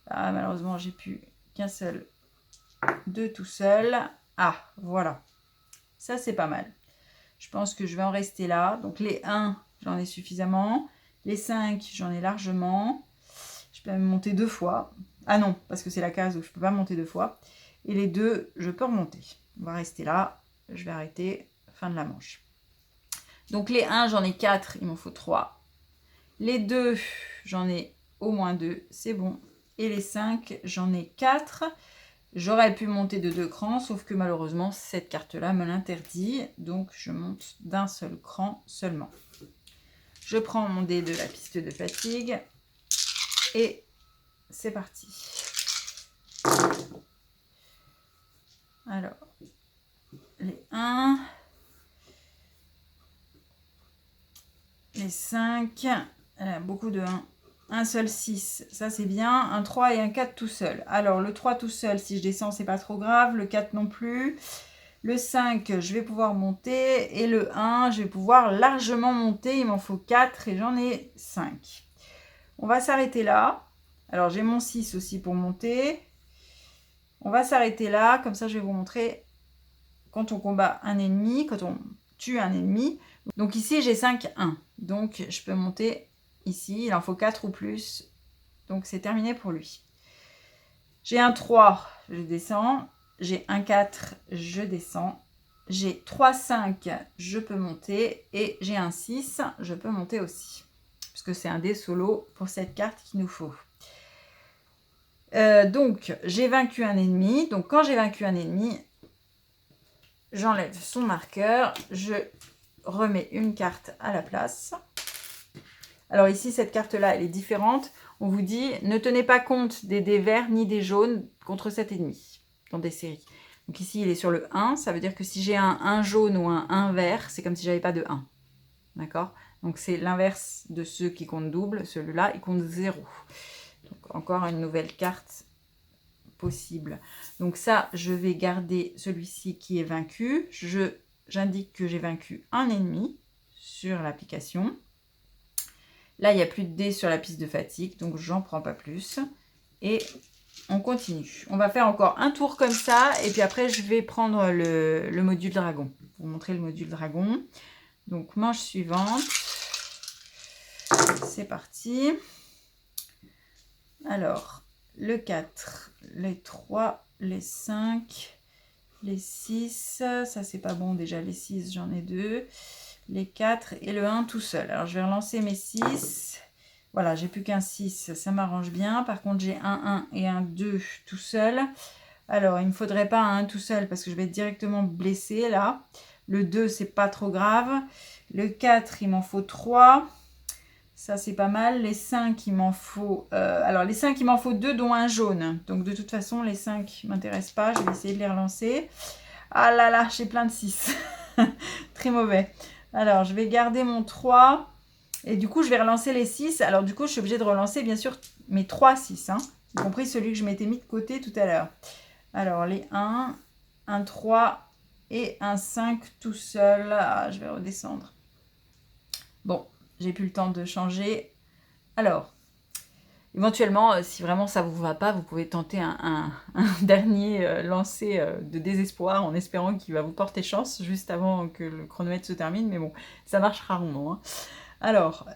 Ah, malheureusement, j'ai plus qu'un seul 2 tout seul. Ah, voilà. Ça, c'est pas mal. Je pense que je vais en rester là. Donc les 1, j'en ai suffisamment. Les 5, j'en ai largement. Je peux même monter 2 fois. Ah non, parce que c'est la case où je ne peux pas monter 2 fois. Et les 2, je peux remonter. On va rester là. Je vais arrêter. Fin de la manche. Donc les 1, j'en ai 4, il m'en faut 3. Les 2, j'en ai au moins 2, c'est bon. Et les 5, j'en ai 4. J'aurais pu monter de 2 crans, sauf que malheureusement, cette carte-là me l'interdit. Donc je monte d'un seul cran seulement. Je prends mon dé de la piste de fatigue. Et c'est parti. Alors, les 1... les 5, beaucoup de 1. Un seul 6, ça c'est bien. Un 3 et un 4 tout seul. Alors le 3 tout seul, si je descends, c'est pas trop grave. Le 4 non plus. Le 5, je vais pouvoir monter. Et le 1, je vais pouvoir largement monter. Il m'en faut 4 et j'en ai 5. On va s'arrêter là. Alors j'ai mon 6 aussi pour monter. On va s'arrêter là. Comme ça, je vais vous montrer quand on combat un ennemi, quand on tue un ennemi. Donc ici, j'ai 5, 1. Donc, je peux monter ici. Il en faut 4 ou plus. Donc, c'est terminé pour lui. J'ai un 3, je descends. J'ai un 4, je descends. J'ai 3, 5, je peux monter. Et j'ai un 6, je peux monter aussi. Puisque c'est un dé solo pour cette carte qu'il nous faut. Donc, j'ai vaincu un ennemi. Donc, quand j'ai vaincu un ennemi, j'enlève son marqueur. Je remets une carte à la place. Alors ici, cette carte-là, elle est différente. On vous dit, ne tenez pas compte des dés verts ni des jaunes contre 7,5 dans des séries. Donc ici, il est sur le 1. Ça veut dire que si j'ai un 1 jaune ou un 1 vert, c'est comme si j'avais pas de 1. D'accord? Donc c'est l'inverse de ceux qui comptent double. Celui-là, il compte 0. Donc encore une nouvelle carte possible. Donc ça, je vais garder celui-ci qui est vaincu. J'indique que j'ai vaincu un ennemi sur l'application. Là, il n'y a plus de dés sur la piste de fatigue, donc j'en prends pas plus. Et on continue. On va faire encore un tour comme ça, et puis après, je vais prendre le module dragon. Pour vous montrer le module dragon. Donc, manche suivante. C'est parti. Alors, le 4, les 3, les 5, les 6. Ça, c'est pas bon. Déjà, les 6, j'en ai 2. Les 4 et le 1 tout seul. Alors, je vais relancer mes 6. Voilà, j'ai plus qu'un 6, ça m'arrange bien. Par contre, j'ai un 1 et un 2 tout seul. Alors, il ne me faudrait pas un 1 tout seul parce que je vais être directement blessée là. Le 2, c'est pas trop grave. Le 4, il m'en faut 3. Ça, c'est pas mal. Les 5, il m'en faut... alors, les 5, il m'en faut 2, dont un jaune. Donc, de toute façon, les 5 ne m'intéressent pas. Je vais essayer de les relancer. Ah là là, j'ai plein de 6. Très mauvais. Alors, je vais garder mon 3. Et du coup, je vais relancer les 6. Alors, du coup, je suis obligée de relancer, bien sûr, mes 3 6. Y compris celui que je m'étais mis de côté tout à l'heure. Alors, les 1, un 3 et un 5 tout seul. Ah, je vais redescendre. Bon, j'ai plus le temps de changer. Alors, éventuellement, si vraiment ça ne vous va pas, vous pouvez tenter un dernier lancer de désespoir en espérant qu'il va vous porter chance juste avant que le chronomètre se termine. Mais bon, ça marche rarement. Alors,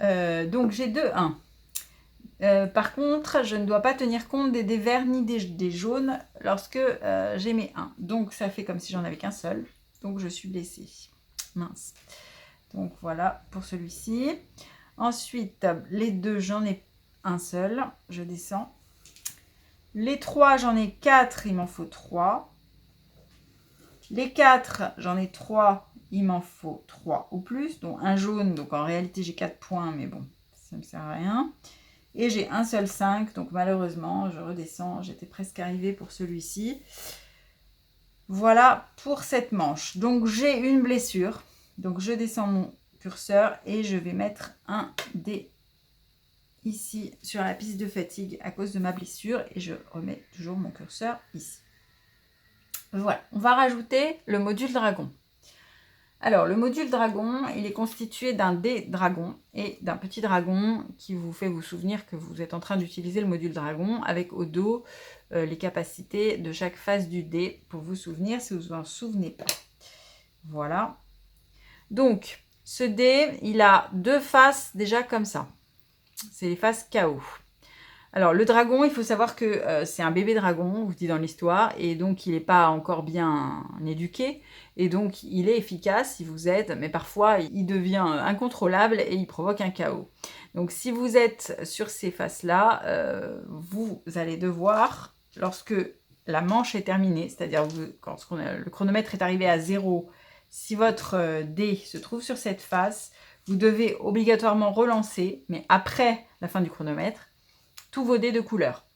donc j'ai 2 1. Par contre, je ne dois pas tenir compte des dés verts ni des jaunes lorsque j'ai mes 1. Donc, ça fait comme si j'en avais qu'un seul. Donc, je suis blessée. Mince. Donc, voilà pour celui-ci. Ensuite, les 2, j'en ai un seul. Je descends. Les 3, j'en ai 4. Il m'en faut 3. Les 4, j'en ai 3. Il m'en faut 3 ou plus, dont un jaune. Donc, en réalité, j'ai 4 points, mais bon, ça ne me sert à rien. Et j'ai un seul 5, donc malheureusement, je redescends. J'étais presque arrivée pour celui-ci. Voilà pour cette manche. Donc, j'ai une blessure. Donc, je descends mon curseur et je vais mettre un dé ici sur la piste de fatigue à cause de ma blessure. Et je remets toujours mon curseur ici. Voilà, on va rajouter le module dragon. Alors, le module dragon, il est constitué d'un dé dragon et d'un petit dragon qui vous fait vous souvenir que vous êtes en train d'utiliser le module dragon avec au dos les capacités de chaque face du dé pour vous souvenir si vous ne vous en souvenez pas. Voilà. Donc, ce dé, il a 2 faces déjà comme ça. C'est les faces KO. Alors, le dragon, il faut savoir que c'est un bébé dragon, on vous dit dans l'histoire, et donc il n'est pas encore bien éduqué, et donc il est efficace, il vous aide, mais parfois il devient incontrôlable et il provoque un chaos. Donc, si vous êtes sur ces faces-là, vous allez devoir, lorsque la manche est terminée, c'est-à-dire quand le chronomètre est arrivé à 0, si votre dé se trouve sur cette face, vous devez obligatoirement relancer, mais après la fin du chronomètre, tous vos dés de couleur.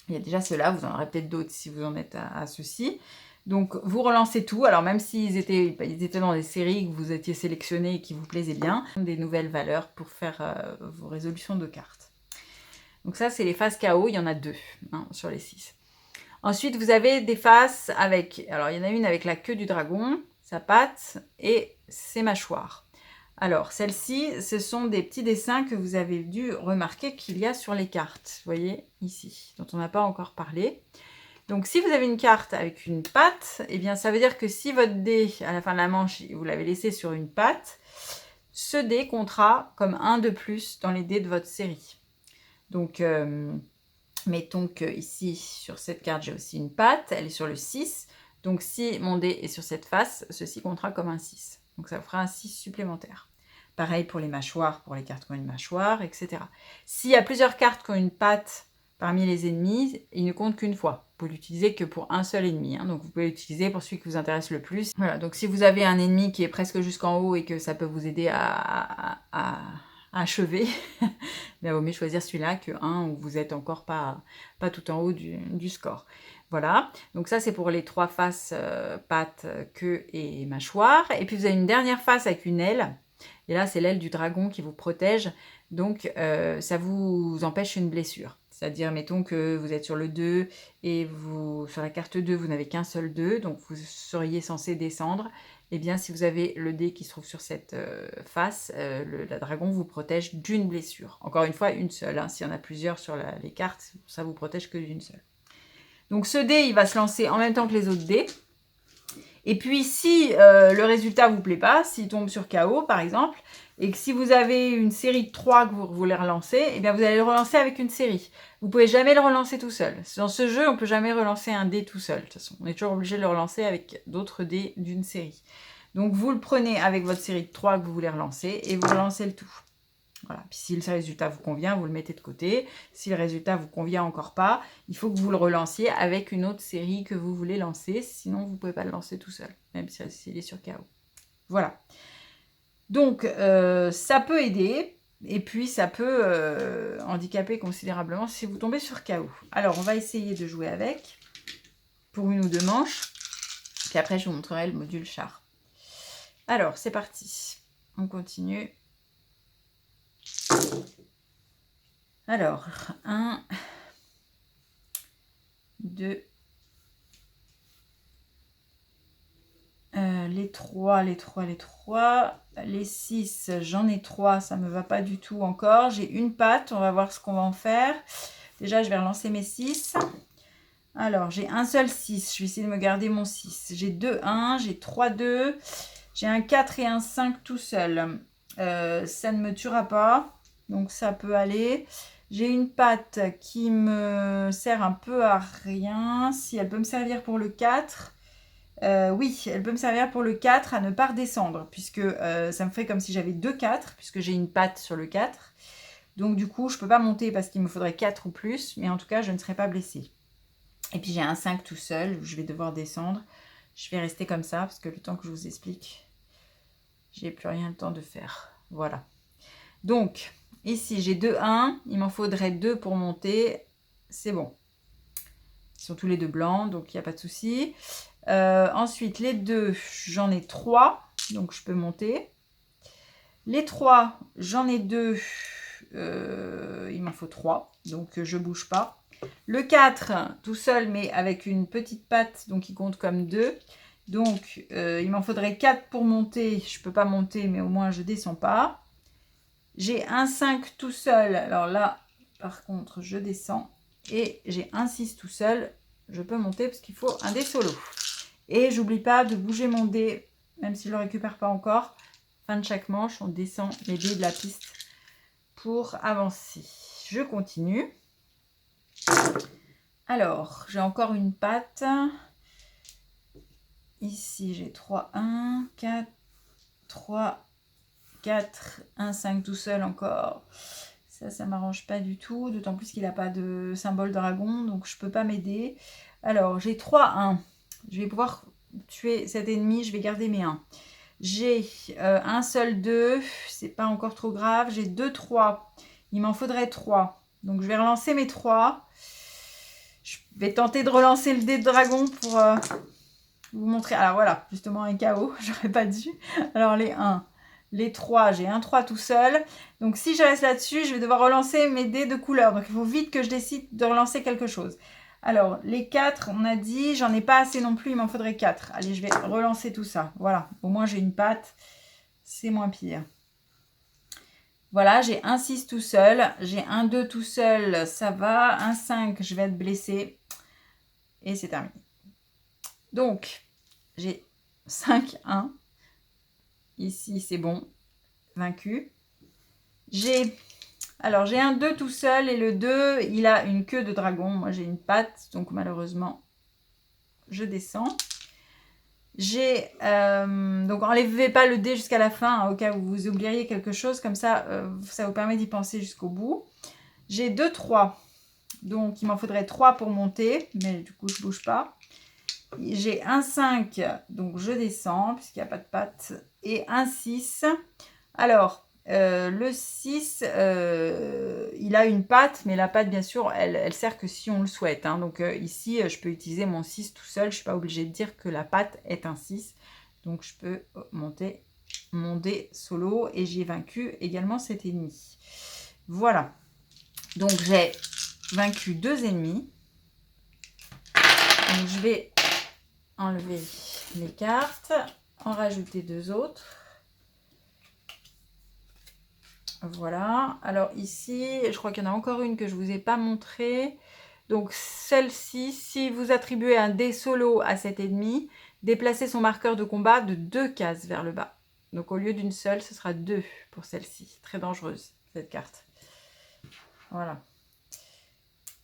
Il y a déjà ceux-là, vous en aurez peut-être d'autres si vous en êtes à ceux-ci. Donc, vous relancez tout. Alors, même s'ils étaient dans des séries que vous étiez sélectionnés et qui vous plaisaient bien, des nouvelles valeurs pour faire vos résolutions de cartes. Donc ça, c'est les faces KO. Il y en a 2 sur les 6. Ensuite, vous avez des faces avec... Alors, il y en a une avec la queue du dragon, sa patte et ses mâchoires. Alors, celles-ci, ce sont des petits dessins que vous avez dû remarquer qu'il y a sur les cartes. Vous voyez, ici, dont on n'a pas encore parlé. Donc, si vous avez une carte avec une patte, eh bien, ça veut dire que si votre dé, à la fin de la manche, vous l'avez laissé sur une patte, ce dé comptera comme un de plus dans les dés de votre série. Donc, mettons que ici, sur cette carte, j'ai aussi une patte. Elle est sur le 6. Donc, si mon dé est sur cette face, ceci comptera comme un 6. Donc, ça vous fera un 6 supplémentaire. Pareil pour les mâchoires, pour les cartes qui ont une mâchoire, etc. S'il y a plusieurs cartes qui ont une patte, parmi les ennemis, il ne compte qu'une fois. Vous pouvez l'utiliser que pour un seul ennemi, hein. Donc vous pouvez l'utiliser pour celui qui vous intéresse le plus. Voilà, donc si vous avez un ennemi qui est presque jusqu'en haut et que ça peut vous aider à achever, il vaut mieux choisir celui-là que un où vous êtes encore pas tout en haut du score. Voilà, donc ça c'est pour les 3 faces, pattes, queue et mâchoire. Et puis vous avez une dernière face avec une aile. Et là c'est l'aile du dragon qui vous protège. Donc ça vous empêche une blessure. C'est-à-dire, mettons que vous êtes sur le 2 et sur la carte 2, vous n'avez qu'un seul 2, donc vous seriez censé descendre. Eh bien, si vous avez le dé qui se trouve sur cette face, le dragon vous protège d'une blessure. Encore une fois, une seule. Hein. S'il y en a plusieurs sur les cartes, ça vous protège que d'une seule. Donc ce dé, il va se lancer en même temps que les autres dés. Et puis si le résultat ne vous plaît pas, s'il tombe sur KO par exemple, et que si vous avez une série de 3 que vous voulez relancer, eh bien vous allez le relancer avec une série. Vous ne pouvez jamais le relancer tout seul. Dans ce jeu, on ne peut jamais relancer un dé tout seul. De toute façon, on est toujours obligé de le relancer avec d'autres dés d'une série. Donc vous le prenez avec votre série de 3 que vous voulez relancer et vous relancez le tout. Voilà. Puis si le résultat vous convient, vous le mettez de côté. Si le résultat vous convient encore pas, il faut que vous le relanciez avec une autre série que vous voulez lancer. Sinon, vous ne pouvez pas le lancer tout seul, même s'il est sur KO. Voilà. Donc, ça peut aider. Et puis, ça peut handicaper considérablement si vous tombez sur KO. Alors, on va essayer de jouer avec pour 1 ou 2 manches. Puis après, je vous montrerai le module char. Alors, c'est parti. On continue. Alors, 1, 2, les 3, les 6, j'en ai 3, ça me va pas du tout encore. J'ai une patte, on va voir ce qu'on va en faire. Déjà, je vais relancer mes 6. Alors, j'ai un seul 6, je vais essayer de me garder mon 6. J'ai 2, 1, j'ai 3, 2, j'ai un 4 et un 5 tout seul. Ça ne me tuera pas, donc ça peut aller. J'ai une patte qui me sert un peu à rien. Si elle peut me servir pour le 4, oui, elle peut me servir pour le 4 à ne pas redescendre, puisque ça me fait comme si j'avais 2 4, puisque j'ai une patte sur le 4. Donc du coup, je ne peux pas monter parce qu'il me faudrait 4 ou plus, mais en tout cas, je ne serai pas blessée. Et puis j'ai un 5 tout seul, où je vais devoir descendre. Je vais rester comme ça, parce que le temps que je vous explique, j'ai plus rien le temps de faire. Voilà. Donc, ici, j'ai 2, 1. Il m'en faudrait 2 pour monter. C'est bon. Ils sont tous les deux blancs, donc il n'y a pas de souci. Ensuite, les 2, j'en ai 3. Donc, je peux monter. Les 3, j'en ai 2. Il m'en faut 3. Donc, je ne bouge pas. Le 4, tout seul, mais avec une petite patte, donc il compte comme 2. Donc, il m'en faudrait 4 pour monter. Je ne peux pas monter, mais au moins, je ne descends pas. J'ai un 5 tout seul. Alors là, par contre, je descends. Et j'ai un 6 tout seul. Je peux monter parce qu'il faut un dé solo. Et j'oublie pas de bouger mon dé, même si je ne le récupère pas encore. Fin de chaque manche, on descend les dés de la piste pour avancer. Je continue. Alors, j'ai encore une patte. Ici, j'ai 3, 1, 4, 3, 4, 1, 5 tout seul encore. Ça m'arrange pas du tout, d'autant plus qu'il n'a pas de symbole dragon, donc je peux pas m'aider. Alors, j'ai 3, 1. Je vais pouvoir tuer cet ennemi, je vais garder mes 1. J'ai un seul 2, c'est pas encore trop grave. J'ai 2, 3. Il m'en faudrait 3. Donc, je vais relancer mes 3. Je vais tenter de relancer le dé de dragon pour vous montrer. Alors, voilà, justement un KO, j'aurais pas dû. Alors, les 1. Les 3, j'ai un 3 tout seul. Donc, si je reste là-dessus, je vais devoir relancer mes dés de couleur. Donc, il faut vite que je décide de relancer quelque chose. Alors, les 4, on a dit, j'en ai pas assez non plus, il m'en faudrait 4. Allez, je vais relancer tout ça. Voilà, au moins j'ai une patte, c'est moins pire. Voilà, j'ai un 6 tout seul, j'ai un 2 tout seul, ça va. Un 5, je vais être blessée. Et c'est terminé. Donc, j'ai 5, 1. Ici, c'est bon. Vaincu. J'ai un 2 tout seul et le 2, il a une queue de dragon. Moi, j'ai une patte, donc malheureusement, je descends. Donc, enlevez pas le dé jusqu'à la fin, hein, au cas où vous oublieriez quelque chose. Comme ça, ça vous permet d'y penser jusqu'au bout. J'ai 2, 3. Donc, il m'en faudrait 3 pour monter, mais du coup, je ne bouge pas. J'ai un 5, donc je descends, puisqu'il n'y a pas de patte, et un 6. Alors, le 6, il a une patte, mais la patte, bien sûr, elle sert que si on le souhaite. Hein. Donc, ici, je peux utiliser mon 6 tout seul. Je ne suis pas obligée de dire que la patte est un 6. Donc, je peux monter mon dé solo et j'ai vaincu également cet ennemi. Voilà. Donc, j'ai vaincu 2 ennemis. Donc, je vais enlever les cartes, en rajouter 2 autres. Voilà. Alors ici, je crois qu'il y en a encore une que je ne vous ai pas montrée. Donc celle-ci, si vous attribuez un dé solo à cet ennemi, déplacez son marqueur de combat de 2 cases vers le bas. Donc au lieu d'une seule, ce sera 2 pour celle-ci. Très dangereuse, cette carte. Voilà.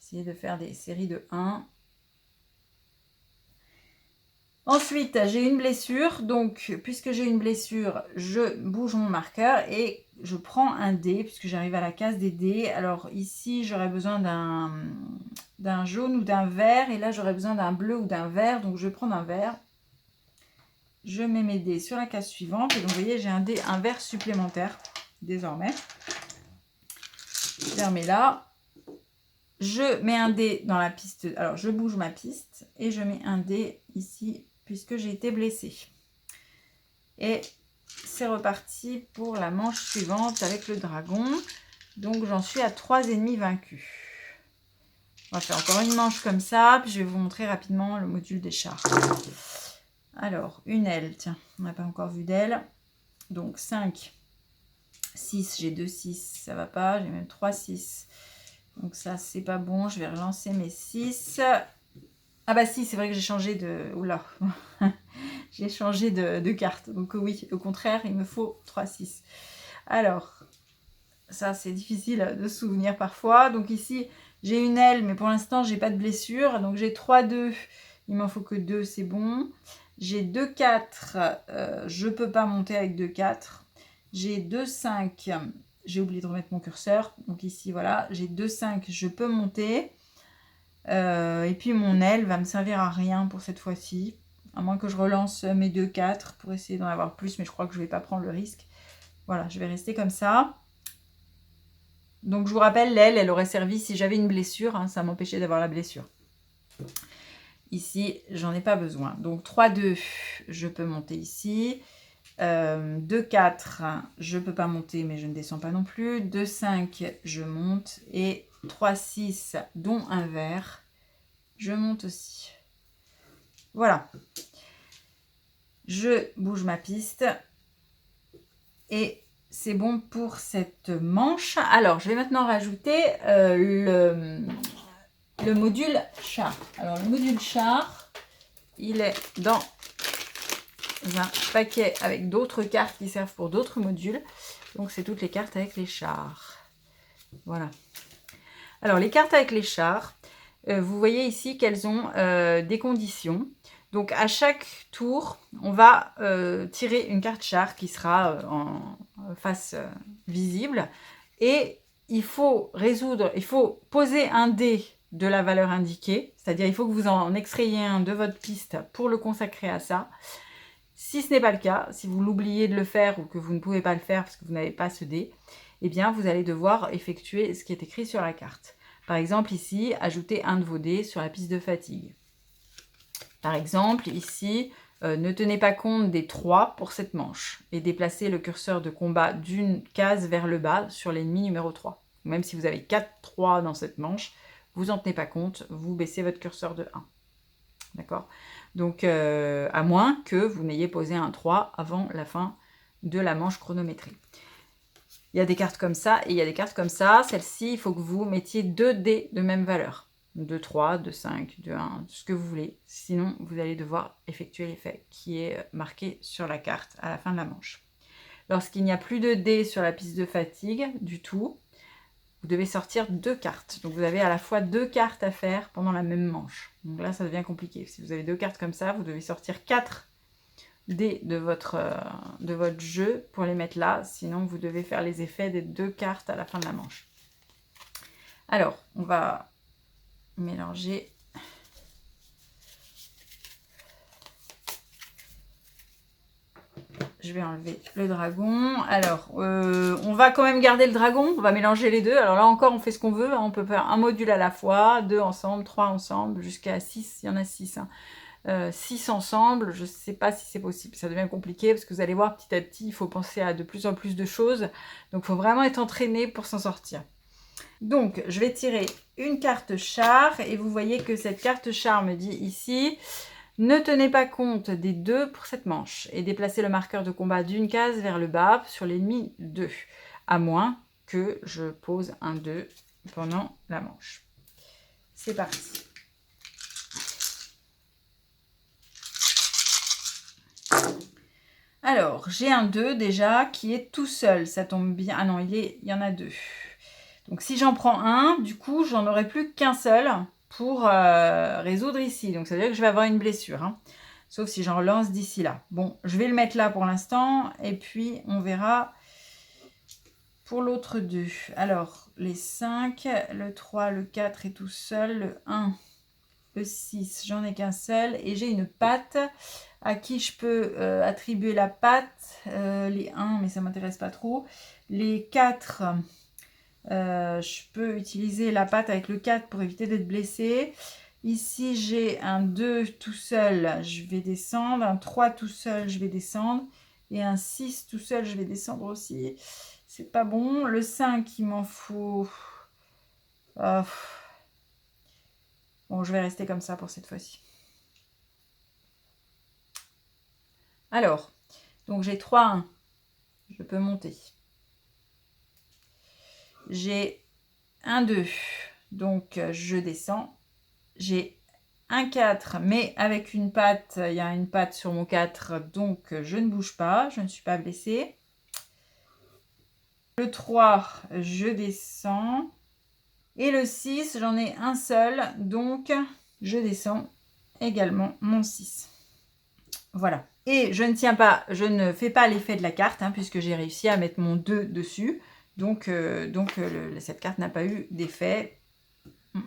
Essayez de faire des séries de 1. Ensuite, j'ai une blessure. Donc, puisque j'ai une blessure, je bouge mon marqueur et je prends un dé, puisque j'arrive à la case des dés. Alors ici, j'aurais besoin d'un jaune ou d'un vert. Et là, j'aurais besoin d'un bleu ou d'un vert. Donc, je vais prendre un vert. Je mets mes dés sur la case suivante. Et donc, vous voyez, j'ai un vert supplémentaire désormais. Je les remets là. Je mets un dé dans la piste. Alors, je bouge ma piste et je mets un dé ici puisque j'ai été blessée. Et c'est reparti pour la manche suivante avec le dragon. Donc, j'en suis à 3 ennemis vaincus. On va faire encore une manche comme ça, puis je vais vous montrer rapidement le module des chars. Alors, une aile, tiens, on n'a pas encore vu d'aile. Donc, 5, 6, j'ai 2 6, ça va pas, j'ai même 3 6. Donc ça, c'est pas bon. Je vais relancer mes 6. Ah bah si, c'est vrai que j'ai changé de... Oula. J'ai changé de carte. Donc oui, au contraire, il me faut 3 6. Alors, ça, c'est difficile de se souvenir parfois. Donc ici, j'ai une aile, mais pour l'instant, j'ai pas de blessure. Donc j'ai 3 2. Il m'en faut que 2, c'est bon. J'ai 2 4. Je peux pas monter avec 2 4. J'ai 2 5. J'ai oublié de remettre mon curseur. Donc ici, voilà, j'ai 2, 5, je peux monter. Et puis mon aile va me servir à rien pour cette fois-ci. À moins que je relance mes 2, 4 pour essayer d'en avoir plus. Mais je crois que je ne vais pas prendre le risque. Voilà, je vais rester comme ça. Donc je vous rappelle, l'aile, elle aurait servi si j'avais une blessure. Hein, ça m'empêchait d'avoir la blessure. Ici, j'en ai pas besoin. Donc 3, 2, je peux monter ici. 2, 4, je ne peux pas monter, mais je ne descends pas non plus. 2, 5, je monte. Et 3, 6, dont un vert, je monte aussi. Voilà. Je bouge ma piste. Et c'est bon pour cette manche. Alors, je vais maintenant rajouter le module char. Alors, le module char, il est dans un paquet avec d'autres cartes qui servent pour d'autres modules. Donc, c'est toutes les cartes avec les chars. Voilà. Alors, les cartes avec les chars, vous voyez ici qu'elles ont des conditions. Donc, à chaque tour, on va tirer une carte char qui sera en face visible. Et il faut poser un dé de la valeur indiquée. C'est-à-dire, il faut que vous en extrayiez un de votre piste pour le consacrer à ça. Si ce n'est pas le cas, si vous l'oubliez de le faire ou que vous ne pouvez pas le faire parce que vous n'avez pas ce dé, eh bien, vous allez devoir effectuer ce qui est écrit sur la carte. Par exemple, ici, ajoutez un de vos dés sur la piste de fatigue. Par exemple, ici, ne tenez pas compte des 3 pour cette manche et déplacez le curseur de combat d'une case vers le bas sur l'ennemi numéro 3. Même si vous avez 4 3 dans cette manche, vous n'en tenez pas compte, vous baissez votre curseur de 1. D'accord ? Donc, à moins que vous n'ayez posé un 3 avant la fin de la manche chronométrée. Il y a des cartes comme ça et il y a des cartes comme ça. Celle-ci, il faut que vous mettiez 2 dés de même valeur. 2, 3, 2, 5, 2, 1, ce que vous voulez. Sinon, vous allez devoir effectuer l'effet qui est marqué sur la carte à la fin de la manche. Lorsqu'il n'y a plus de dés sur la piste de fatigue du tout, vous devez sortir 2 cartes. Donc, vous avez à la fois 2 cartes à faire pendant la même manche. Donc là, ça devient compliqué. Si vous avez 2 cartes comme ça, vous devez sortir 4 dés de votre jeu pour les mettre là. Sinon, vous devez faire les effets des 2 cartes à la fin de la manche. Alors, on va mélanger. Je vais enlever le dragon. Alors, on va quand même garder le dragon. On va mélanger les deux. Alors là encore, on fait ce qu'on veut. On peut faire un module à la fois, 2 ensemble, 3 ensemble, jusqu'à 6. Il y en a 6. 6 ensemble. Je ne sais pas si c'est possible. Ça devient compliqué parce que vous allez voir petit à petit, il faut penser à de plus en plus de choses. Donc, il faut vraiment être entraîné pour s'en sortir. Donc, je vais tirer une carte char. Et vous voyez que cette carte char me dit ici... Ne tenez pas compte des 2 pour cette manche et déplacez le marqueur de combat d'une case vers le bas sur l'ennemi 2, à moins que je pose un 2 pendant la manche. C'est parti. Alors, j'ai un 2 déjà qui est tout seul, ça tombe bien. Ah non, il y en a 2. Donc si j'en prends un, du coup, j'en aurai plus qu'un seul pour résoudre ici. Donc ça veut dire que je vais avoir une blessure. Hein. Sauf si j'en relance d'ici là. Bon, je vais le mettre là pour l'instant. Et puis, on verra pour l'autre 2. Alors, les 5, le 3, le 4 est tout seul. Le 1, le 6, j'en ai qu'un seul. Et j'ai une patte à qui je peux attribuer la patte. Les 1, mais ça ne m'intéresse pas trop. Les 4... je peux utiliser la patte avec le 4 pour éviter d'être blessée. Ici, j'ai un 2 tout seul, je vais descendre. Un 3 tout seul, je vais descendre. Et un 6 tout seul, je vais descendre aussi. C'est pas bon. Le 5, il m'en faut... Bon, je vais rester comme ça pour cette fois-ci. Alors, donc j'ai 3 1. Je peux monter. J'ai un 2, donc je descends. J'ai un 4, mais avec une patte, il y a une patte sur mon 4, donc je ne bouge pas, je ne suis pas blessée. Le 3, je descends. Et le 6, j'en ai un seul, donc je descends également mon 6. Voilà. Et je ne tiens pas, je ne fais pas l'effet de la carte, hein, puisque j'ai réussi à mettre mon 2 dessus. Donc cette carte n'a pas eu d'effet.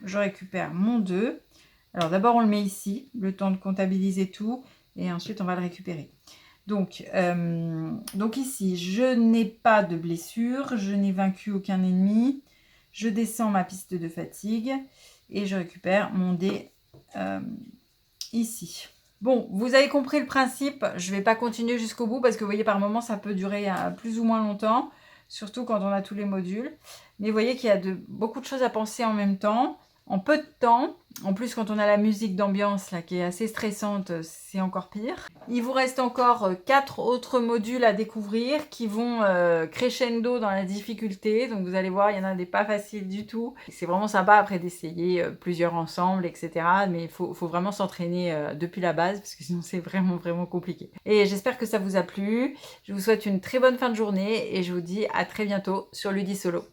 Je récupère mon 2. Alors d'abord on le met ici, le temps de comptabiliser tout, et ensuite on va le récupérer. Donc ici, je n'ai pas de blessure, je n'ai vaincu aucun ennemi. Je descends ma piste de fatigue et je récupère mon dé ici. Bon, vous avez compris le principe. Je ne vais pas continuer jusqu'au bout parce que vous voyez, par moment, ça peut durer plus ou moins longtemps, surtout quand on a tous les modules. Mais vous voyez qu'il y a beaucoup de choses à penser en même temps, en peu de temps. En plus, quand on a la musique d'ambiance là qui est assez stressante, c'est encore pire. Il vous reste encore 4 autres modules à découvrir qui vont crescendo dans la difficulté. Donc vous allez voir, il y en a des pas faciles du tout. C'est vraiment sympa après d'essayer plusieurs ensemble, etc. Mais il faut vraiment s'entraîner depuis la base parce que sinon c'est vraiment compliqué. Et j'espère que ça vous a plu. Je vous souhaite une très bonne fin de journée et je vous dis à très bientôt sur Ludisolo.